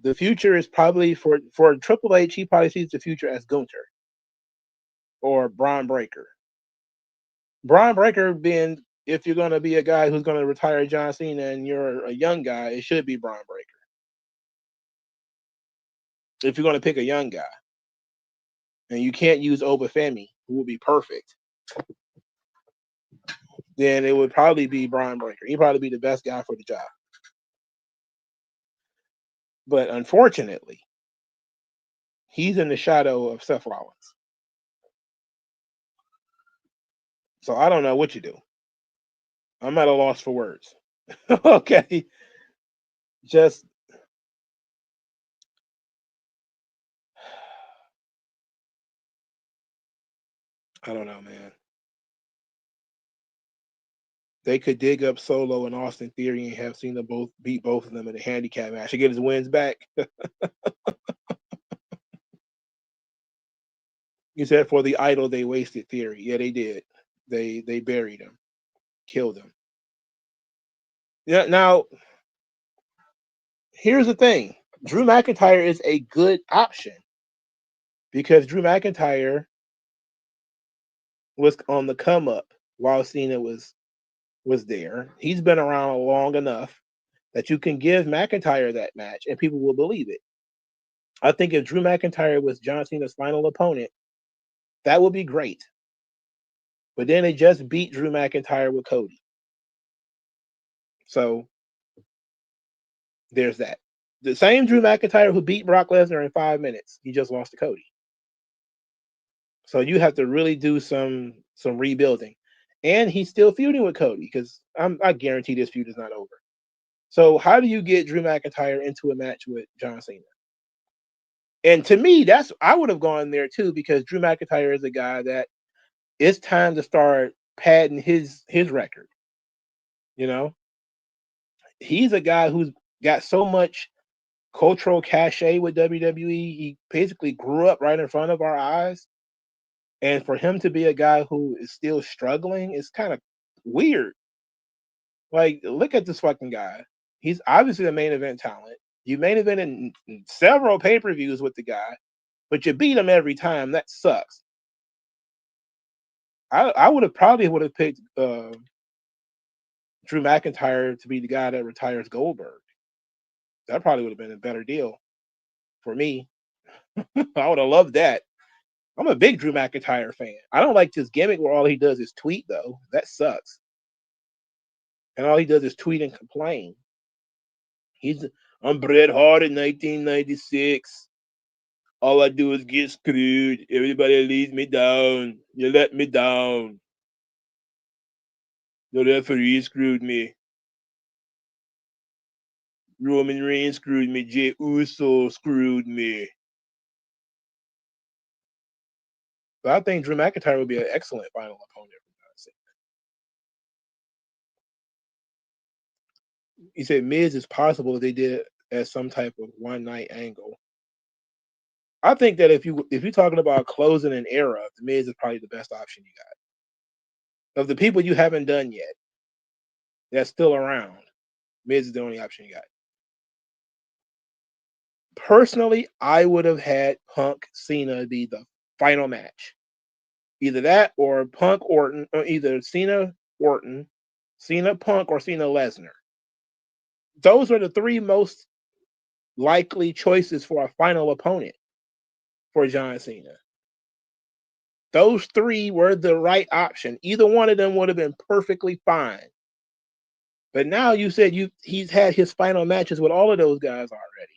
the future is probably for Triple H. He probably sees the future as Gunther or Braun Breaker. Braun Breaker being, if you're going to be a guy who's going to retire John Cena and you're a young guy, it should be Braun Breaker. If you're going to pick a young guy, and you can't use Obafemi, who would be perfect, then it would probably be Braun Breaker. He'd probably be the best guy for the job. But unfortunately, he's in the shadow of Seth Rollins. So I don't know what you do. I'm at a loss for words. Okay. Just I don't know, man. They could dig up Solo and Austin Theory and have Cena both beat both of them in a handicap match to get his wins back. You said for the idol they wasted Theory. Yeah, they did. They buried him, killed him. Yeah. Now here's the thing: Drew McIntyre is a good option because Drew McIntyre was on the come up while Cena was there. He's been around long enough that you can give McIntyre that match and people will believe it. I think if Drew McIntyre was John Cena's final opponent, that would be great. But then they just beat Drew McIntyre with Cody. So there's that. The same Drew McIntyre who beat Brock Lesnar in 5 minutes, he just lost to Cody. So you have to really do some rebuilding. And he's still feuding with Cody because I guarantee this feud is not over. So how do you get Drew McIntyre into a match with John Cena? And to me, I would have gone there too, because Drew McIntyre is a guy that it's time to start padding his record. You know, he's a guy who's got so much cultural cachet with WWE. He basically grew up right in front of our eyes. And for him to be a guy who is still struggling is kind of weird. Like, look at this fucking guy. He's obviously the main event talent. You main event in several pay-per-views with the guy, but you beat him every time. That sucks. I would have probably picked Drew McIntyre to be the guy that retires Goldberg. That probably would have been a better deal for me. I would have loved that. I'm a big Drew McIntyre fan. I don't like this gimmick where all he does is tweet, though. That sucks. And all he does is tweet and complain. I'm Bret Hart in 1996. All I do is get screwed. Everybody leaves me down. You let me down. The referee screwed me. Roman Reigns screwed me. Jey Uso screwed me. But I think Drew McIntyre would be an excellent final opponent for John Cena. He said Miz is possible if they did it as some type of one-night angle. I think that if you're talking about closing an era, the Miz is probably the best option you got. Of the people you haven't done yet, that's still around, Miz is the only option you got. Personally, I would have had Punk Cena be the final match. Either that or Punk Orton, or either Cena Orton, Cena Punk, or Cena Lesnar. Those are the three most likely choices for a final opponent for John Cena. Those three were the right option. Either one of them would have been perfectly fine. But now you said he's had his final matches with all of those guys already.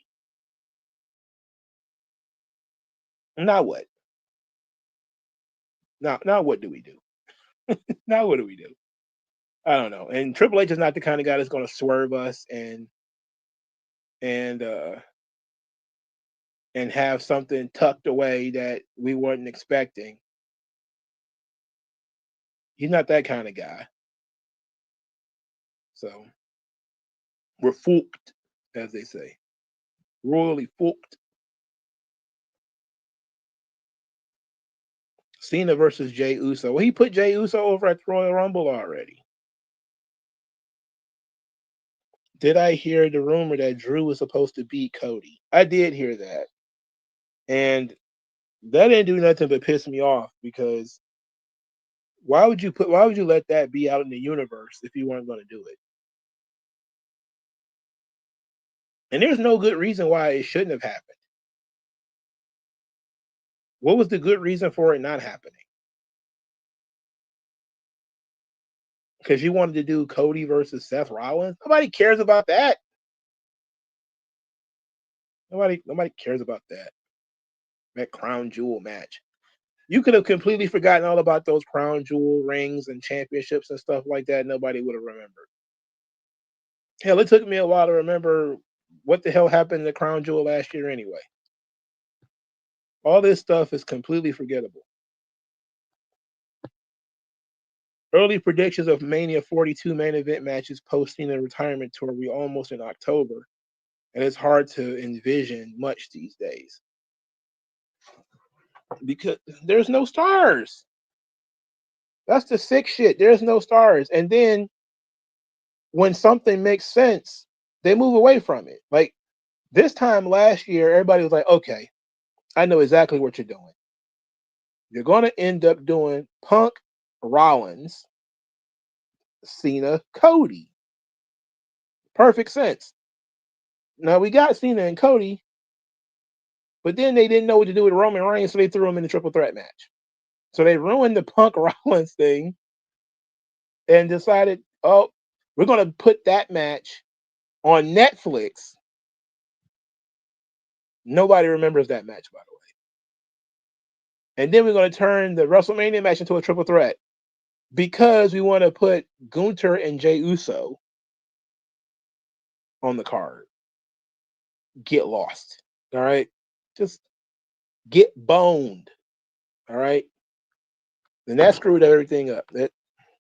Now what? Now what do we do? Now what do we do? I don't know. And Triple H is not the kind of guy that's going to swerve us and have something tucked away that we weren't expecting. He's not that kind of guy. So we're fooled, as they say. Royally fooled. Cena versus Jey Uso. Well, he put Jey Uso over at the Royal Rumble already. Did I hear the rumor that Drew was supposed to beat Cody? I did hear that. And that didn't do nothing but piss me off, because why would you let that be out in the universe if you weren't going to do it? And there's no good reason why it shouldn't have happened. What was the good reason for it not happening? Because you wanted to do Cody versus Seth Rollins? Nobody cares about that. Nobody cares about that crown jewel match. You could have completely forgotten all about those crown jewel rings and championships and stuff like that. Nobody would have remembered. Hell, it took me a while to remember what the hell happened to the crown jewel last year anyway. All this stuff is completely forgettable. Early predictions of Mania 42 main event matches posting a retirement tour. We almost in October, and it's hard to envision much these days because there's no stars. That's the sick shit. There's no stars. And then when something makes sense, they move away from it. Like this time last year, everybody was like, okay, I know exactly what you're doing. You're going to end up doing Punk, Rollins, Cena, Cody. Perfect sense. Now we got Cena and Cody, But then they didn't know what to do with Roman Reigns, so they threw him in the triple threat match. So they ruined the Punk Rollins thing and decided, oh, we're going to put that match on Netflix. Nobody remembers that match, by the way. And then we're going to turn the WrestleMania match into a triple threat because we want to put Gunther and Jey Uso on the card. Get lost. All right. Just get boned. All right. And that screwed everything up. That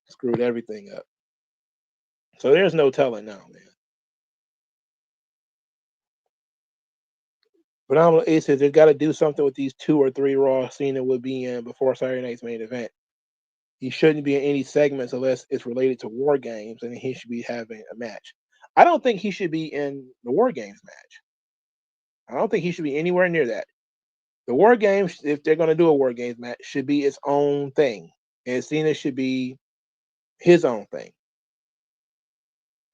screwed everything up. So there's no telling now, man. But I'm Ace says they've got to do something with these 2 or 3 Raw Cena would be in before Saturday night's main event. He shouldn't be in any segments unless it's related to War Games, and he should be having a match. I don't think he should be in the War Games match. I don't think he should be anywhere near that. The War Games, if they're going to do a War Games match, should be its own thing, and Cena should be his own thing,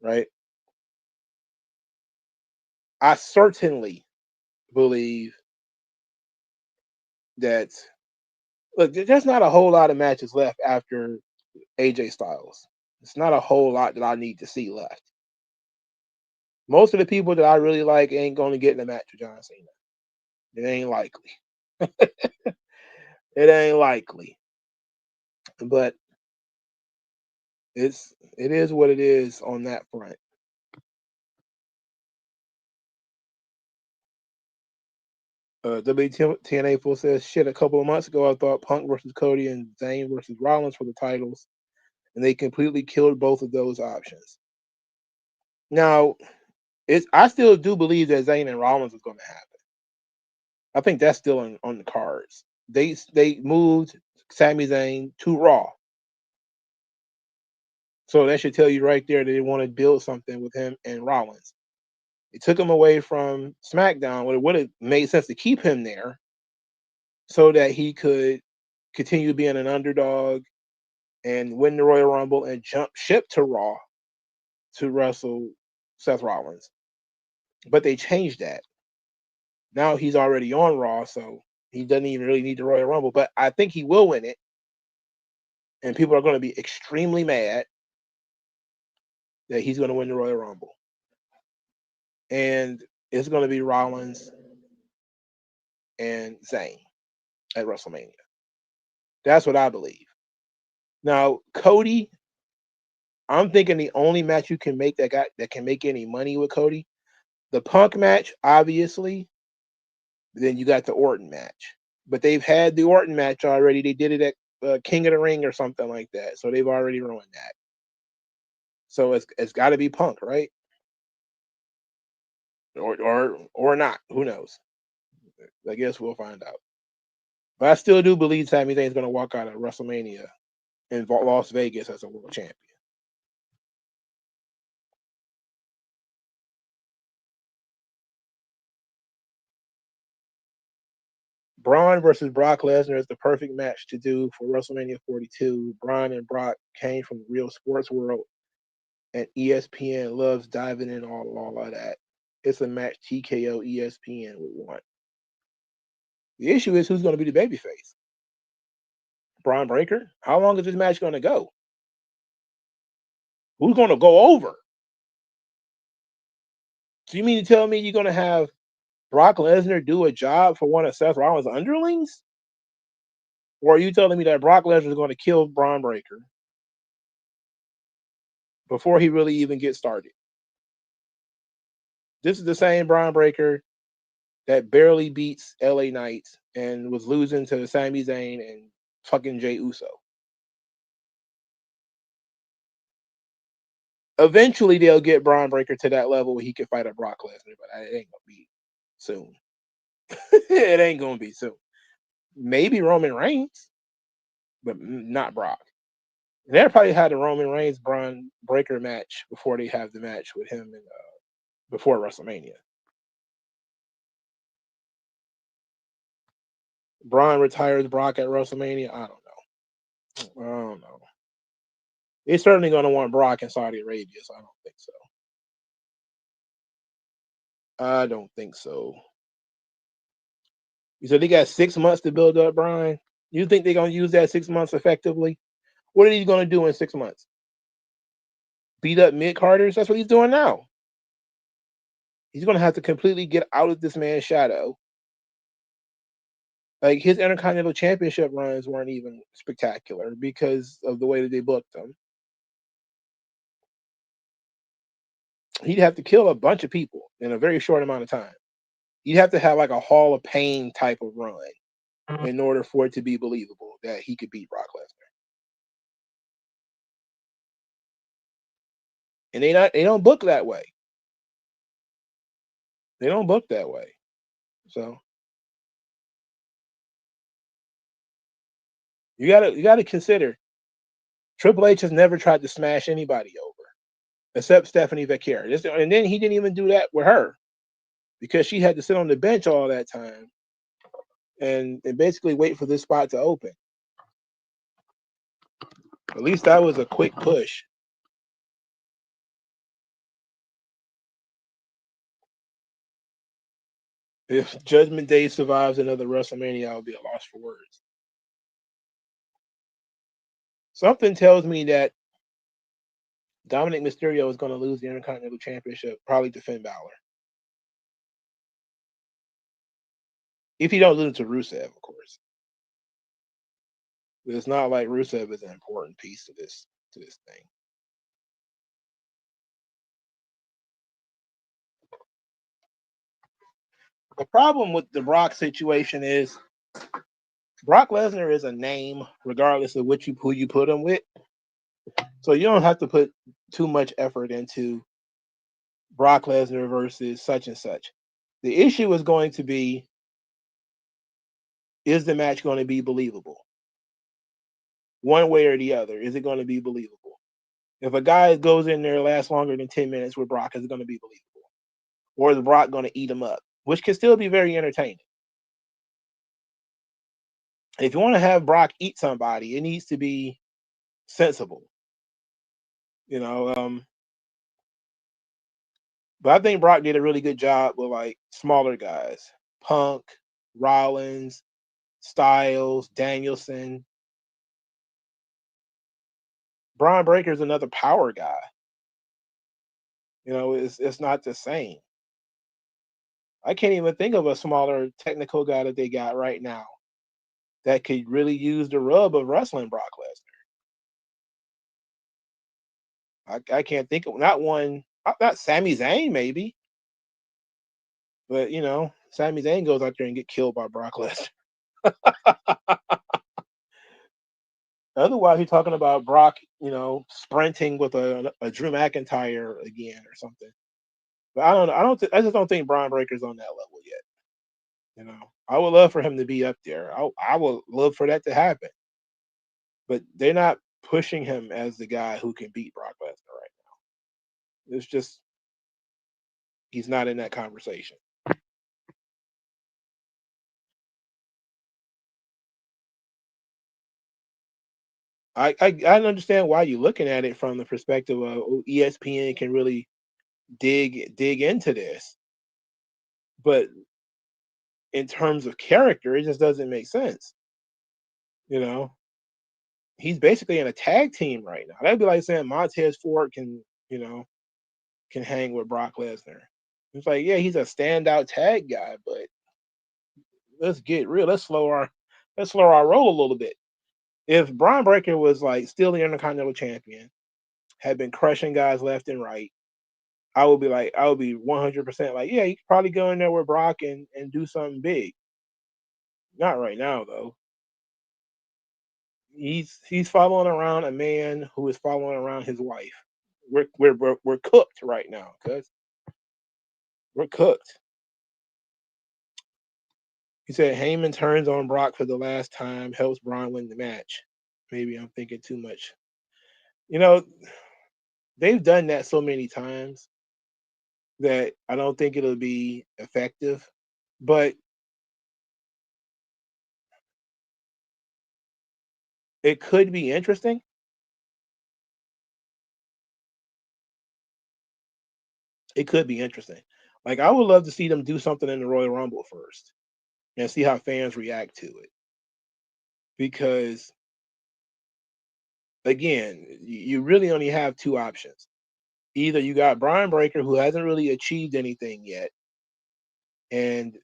right? I certainly believe that. Look, there's not a whole lot of matches left after AJ Styles. It's not a whole lot that I need to see left. Most of the people that I really like ain't going to get in a match with John Cena. It ain't likely. It ain't likely. But it is what it is on that front. WTNA Full says, shit, a couple of months ago, I thought Punk versus Cody and Zayn versus Rollins for the titles, and they completely killed both of those options. Now, I still do believe that Zayn and Rollins is going to happen. I think that's still on the cards. They moved Sami Zayn to Raw. So that should tell you right there that they want to build something with him and Rollins. It took him away from SmackDown. Well, it would have made sense to keep him there so that he could continue being an underdog and win the Royal Rumble and jump ship to Raw to wrestle Seth Rollins. But they changed that. Now he's already on Raw, so he doesn't even really need the Royal Rumble. But I think he will win it. And people are going to be extremely mad that he's going to win the Royal Rumble. And it's going to be Rollins and Zayn at WrestleMania. That's what I believe. Now, Cody, I'm thinking the only match you can make that can make any money with Cody, the Punk match, obviously. Then you got the Orton match. But they've had the Orton match already. They did it at King of the Ring or something like that. So they've already ruined that. So it's got to be Punk, right? Or not. Who knows? I guess we'll find out. But I still do believe Sami Zayn is going to walk out of WrestleMania in Las Vegas as a world champion. Braun versus Brock Lesnar is the perfect match to do for WrestleMania 42. Braun and Brock came from the real sports world, and ESPN loves diving in all of that. It's a match TKO ESPN would want. The issue is who's going to be the babyface? Braun Breaker? How long is this match going to go? Who's going to go over? So you mean to tell me you're going to have Brock Lesnar do a job for one of Seth Rollins' underlings? Or are you telling me that Brock Lesnar is going to kill Braun Breaker before he really even gets started? This is the same Braun Breaker that barely beats LA Knight and was losing to Sami Zayn and fucking Jey Uso. Eventually, they'll get Braun Breaker to that level where he can fight a Brock Lesnar, but it ain't gonna be soon. It ain't gonna be soon. Maybe Roman Reigns, but not Brock. And they'll probably have the Roman Reigns Braun Breaker match before they have the match with him and before WrestleMania. Braun retires Brock at WrestleMania. I don't know. They're certainly going to want Brock in Saudi Arabia, so I don't think so. I don't think so. So they got 6 months to build up, Brian. You think they're gonna use that 6 months effectively? What are you gonna do in 6 months? Beat up mid carders? That's what he's doing now. He's gonna have to completely get out of this man's shadow. Like his Intercontinental Championship runs weren't even spectacular because of the way that they booked them. He'd have to kill a bunch of people in a very short amount of time. You'd have to have like a Hall of Pain type of run in order for it to be believable that he could beat Brock Lesnar. And they don't book that way. They don't book that way. So you gotta consider Triple H has never tried to smash anybody over except Stephanie Vaquer. And then he didn't even do that with her because she had to sit on the bench all that time and basically wait for this spot to open. At least that was a quick push. If Judgment Day survives another WrestleMania, I'll be a loss for words. Something tells me that Dominic Mysterio is going to lose the Intercontinental Championship, probably to Finn Balor. If he don't lose it to Rusev, of course. But it's not like Rusev is an important piece to this thing. The problem with the Brock situation is Brock Lesnar is a name, regardless of who you put him with. So you don't have to put too much effort into Brock Lesnar versus such and such. The issue is going to be, is the match going to be believable? One way or the other, is it going to be believable? If a guy goes in there lasts longer than 10 minutes with Brock, is it going to be believable? Or is Brock going to eat him up? Which can still be very entertaining. If you want to have Brock eat somebody, it needs to be sensible. You know, but I think Brock did a really good job with like smaller guys. Punk, Rollins, Styles, Danielson. Braun Breaker's another power guy. You know, it's not the same. I can't even think of a smaller technical guy that they got right now that could really use the rub of wrestling Brock Lesnar. I can't think of not one, not Sami Zayn maybe, but you know, Sami Zayn goes out there and get killed by Brock Lesnar. Otherwise, he's talking about Brock, you know, sprinting with a Drew McIntyre again or something. But I don't know. I just don't think Braun Breaker's on that level yet. You know, I would love for him to be up there. I would love for that to happen. But they're not pushing him as the guy who can beat Brock Lesnar right now. It's just he's not in that conversation. I understand why you're looking at it from the perspective of ESPN can really dig into this, but in terms of character, it just doesn't make sense. You know, he's basically in a tag team right now. That'd be like saying Montez Ford can, you know, can hang with Brock Lesnar. It's like, yeah, he's a standout tag guy, but let's get real. Let's slow our roll a little bit. If Braun Breaker was like still the Intercontinental Champion, had been crushing guys left and right, I would be 100% like, yeah, you could probably go in there with Brock and do something big. Not right now though. He's following around a man who is following around his wife. We're cooked right now, cuz we're cooked. He said Heyman turns on Brock for the last time, helps Braun win the match. Maybe I'm thinking too much. You know, they've done that so many times that I don't think it'll be effective. But it could be interesting. It could be interesting. Like I would love to see them do something in the Royal Rumble first. and see how fans react to it. Because again, you really only have two options. Either you got Brian Breaker, who hasn't really achieved anything yet, and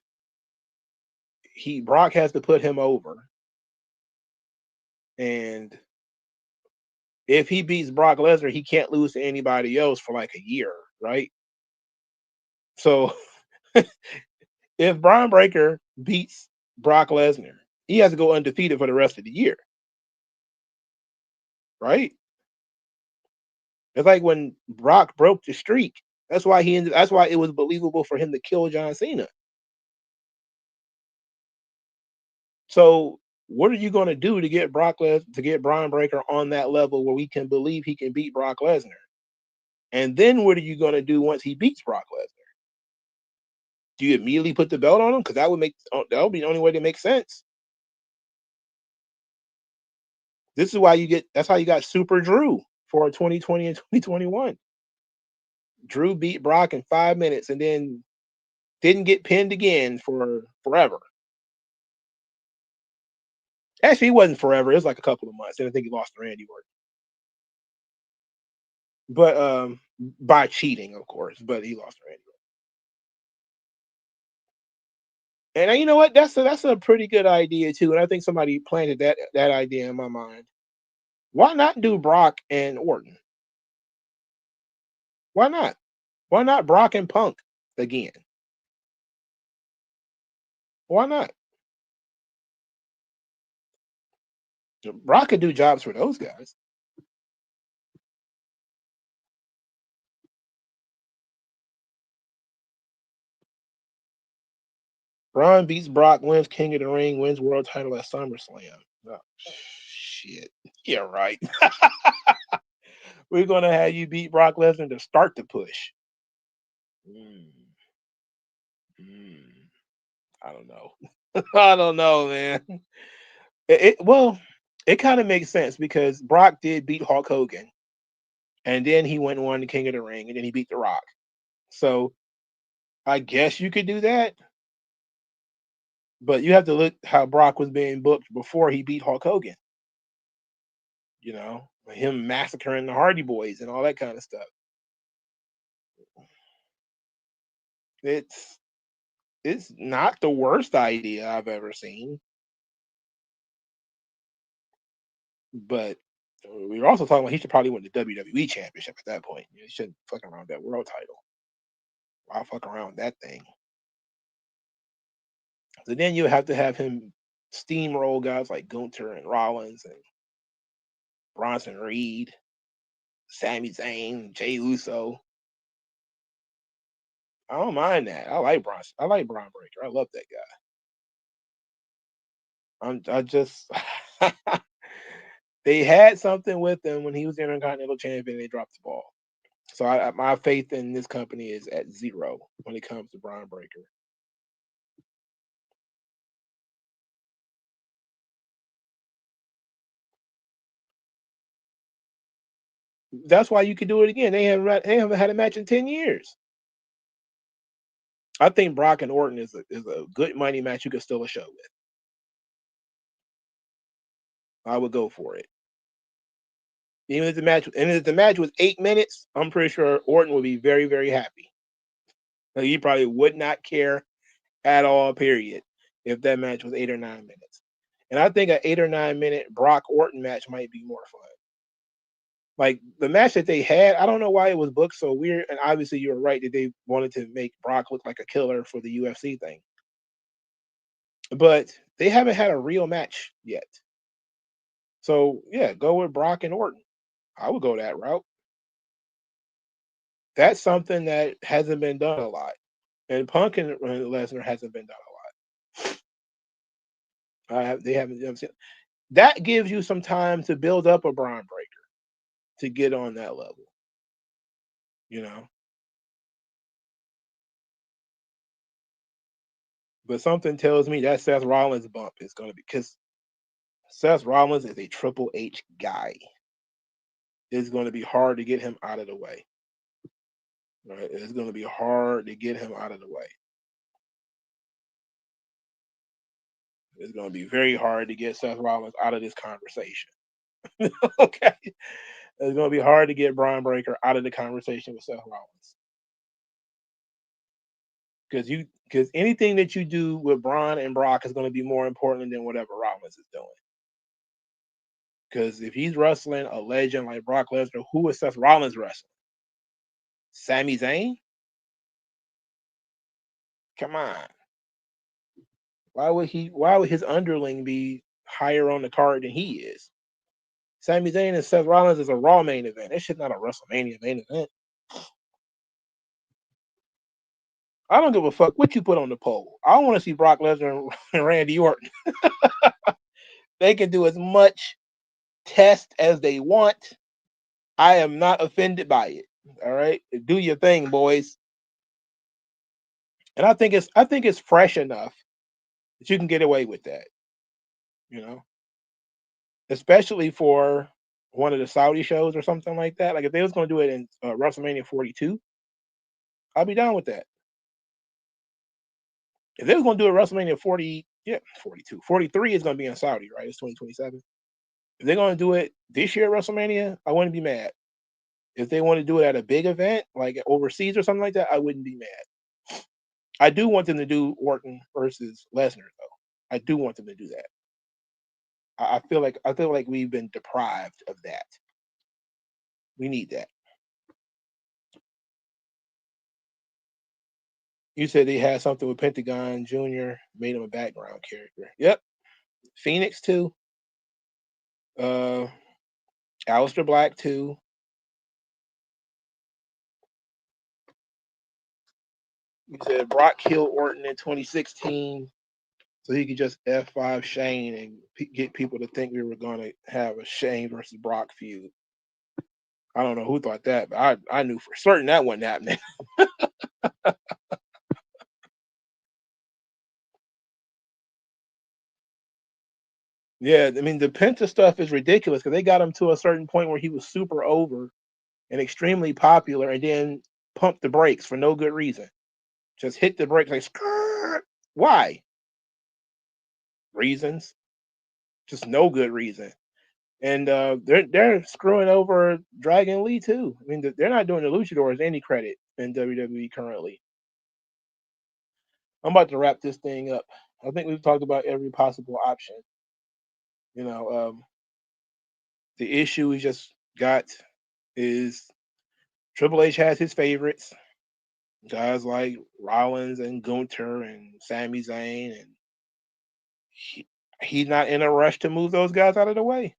Brock has to put him over. And if he beats Brock Lesnar, he can't lose to anybody else for like a year, right? So if Brian Breaker beats Brock Lesnar, he has to go undefeated for the rest of the year, right? It's like when Brock broke the streak. That's why That's why it was believable for him to kill John Cena. So what are you going to do to get to get Brian Breaker on that level where we can believe he can beat Brock Lesnar? And then what are you going to do once he beats Brock Lesnar? Do you immediately put the belt on him? Because that would be the only way to make sense. This is why that's how you got Super Drew for 2020 and 2021. Drew beat Brock in 5 minutes and then didn't get pinned again for forever. Actually, it wasn't forever. It was like a couple of months. And I think he lost to Randy Orton. But by cheating, of course. But he lost to Randy Orton. And you know what? That's a pretty good idea too. And I think somebody planted that idea in my mind. Why not do Brock and Orton? Why not? Why not Brock and Punk again? Why not? Brock could do jobs for those guys. Braun beats Brock, wins King of the Ring, wins world title at SummerSlam. Oh, shit. Yeah, right. We're gonna have you beat Brock Lesnar to start the push. Mm. Mm. I don't know. I don't know, man. It kind of makes sense because Brock did beat Hulk Hogan, and then he went and won the King of the Ring, and then he beat The Rock. So I guess you could do that, but you have to look how Brock was being booked before he beat Hulk Hogan. You know, him massacring the Hardy Boys and all that kind of stuff. It's it's not the worst idea I've ever seen, but we were also talking about he should probably win the WWE Championship at that point. He shouldn't fuck around with that world title. Why fuck around with that thing? So then you have to have him steamroll guys like Gunther and Rollins and Bronson Reed, Sami Zayn, Jey Uso. I don't mind that. I like Bronson. I like Braun Breaker. I love that guy. I just they had something with him when he was the Intercontinental Champion. They dropped the ball. So my faith in this company is at zero when it comes to Braun Breaker. That's why you could do it again. They haven't had a match in 10 years. I think Brock and Orton is a good money match you could steal a show with. I would go for it. Even if the match was 8 minutes, I'm pretty sure Orton would be very, very happy. Like, he probably would not care at all, period, if that match was 8 or 9 minutes. And I think an 8 or 9 minute Brock Orton match might be more fun. Like the match that they had, I don't know why it was booked so weird. And obviously, you're right that they wanted to make Brock look like a killer for the UFC thing. But they haven't had a real match yet. So yeah, go with Brock and Orton. I would go that route. That's something that hasn't been done a lot. And Punk and Lesnar hasn't been done a lot. They haven't seen. That gives you some time to build up a Braun Breaker to get on that level. You know, but something tells me that Seth Rollins bump is going to be because Seth Rollins is a Triple H guy. It's going to be hard to get him out of the way. Right? It's going to be hard to get him out of the way. It's going to be very hard to get Seth Rollins out of this conversation. Okay, it's going to be hard to get Braun Breaker out of the conversation with Seth Rollins. Because anything that you do with Braun and Brock is going to be more important than whatever Rollins is doing. Because if he's wrestling a legend like Brock Lesnar, who is Seth Rollins wrestling? Sami Zayn? Come on. Why would his underling be higher on the card than he is? Sami Zayn and Seth Rollins is a Raw main event. That shit's not a WrestleMania main event. I don't give a fuck what you put on the poll. I want to see Brock Lesnar and Randy Orton. They can do as much test as they want. I am not offended by it. All right, do your thing, boys. And I think it's fresh enough that you can get away with that. You know, especially for one of the Saudi shows or something like that. Like if they was going to do it in WrestleMania 42, I'll be down with that. If they was going to do it WrestleMania 40, yeah, 42, 43 is going to be in Saudi, right? It's 2027. If they're going to do it this year at WrestleMania, I wouldn't be mad. If they want to do it at a big event, like overseas or something like that, I wouldn't be mad. I do want them to do Orton versus Lesnar, though. I do want them to do that. I feel like we've been deprived of that. We need that. You said they had something with Pentagon Jr. made him a background character. Yep. Phoenix too. Aleister Black too. You said Brock killed Orton in 2016, so he could just F5 Shane and get people to think we were going to have a Shane versus Brock feud. I don't know who thought that, but I knew for certain that wasn't happening. Yeah, I mean the Penta stuff is ridiculous because they got him to a certain point where he was super over and extremely popular, and then pumped the brakes for no good reason. Just hit the brakes like skirt. Why? Reasons. Just no good reason. And they're screwing over Dragon Lee too. I mean, they're not doing the Luchadors any credit in WWE currently. I'm about to wrap this thing up. I think we've talked about every possible option. You know, the issue we just got is Triple H has his favorites, guys like Rollins and Gunther and Sami Zayn, and he's not in a rush to move those guys out of the way.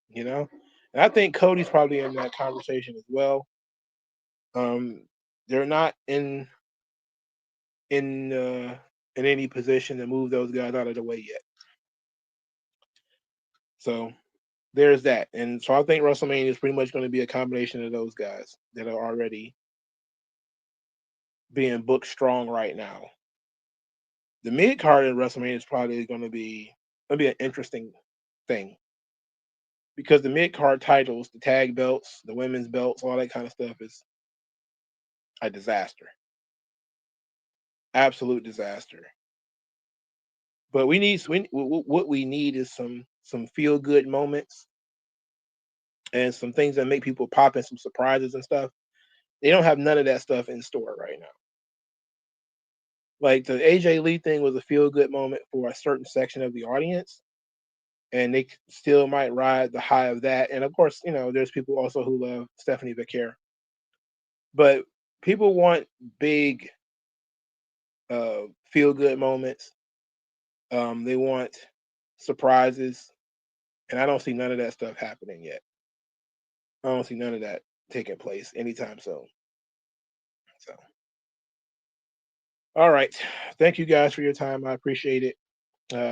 You know, and I think Cody's probably in that conversation as well. They're not in any position to move those guys out of the way yet. So there's that. And so I think WrestleMania is pretty much going to be a combination of those guys that are already being booked strong right now. The mid card in WrestleMania is probably going to be an interesting thing because the mid card titles, the tag belts, the women's belts, all that kind of stuff is a disaster, absolute disaster. But what we need is some feel good moments and some things that make people pop and some surprises and stuff. They don't have none of that stuff in store right now. Like the AJ Lee thing was a feel good moment for a certain section of the audience, and they still might ride the high of that. And of course, there's people also who love Stephanie Becker, but people want big feel good moments. They want surprises, and I don't see none of that stuff happening yet. I don't see none of that taking place anytime soon. So, all right. Thank you guys for your time. I appreciate it.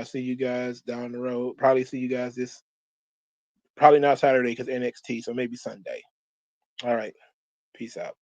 See you guys down the road. Probably see you guys probably not Saturday because NXT, so maybe Sunday. All right. Peace out.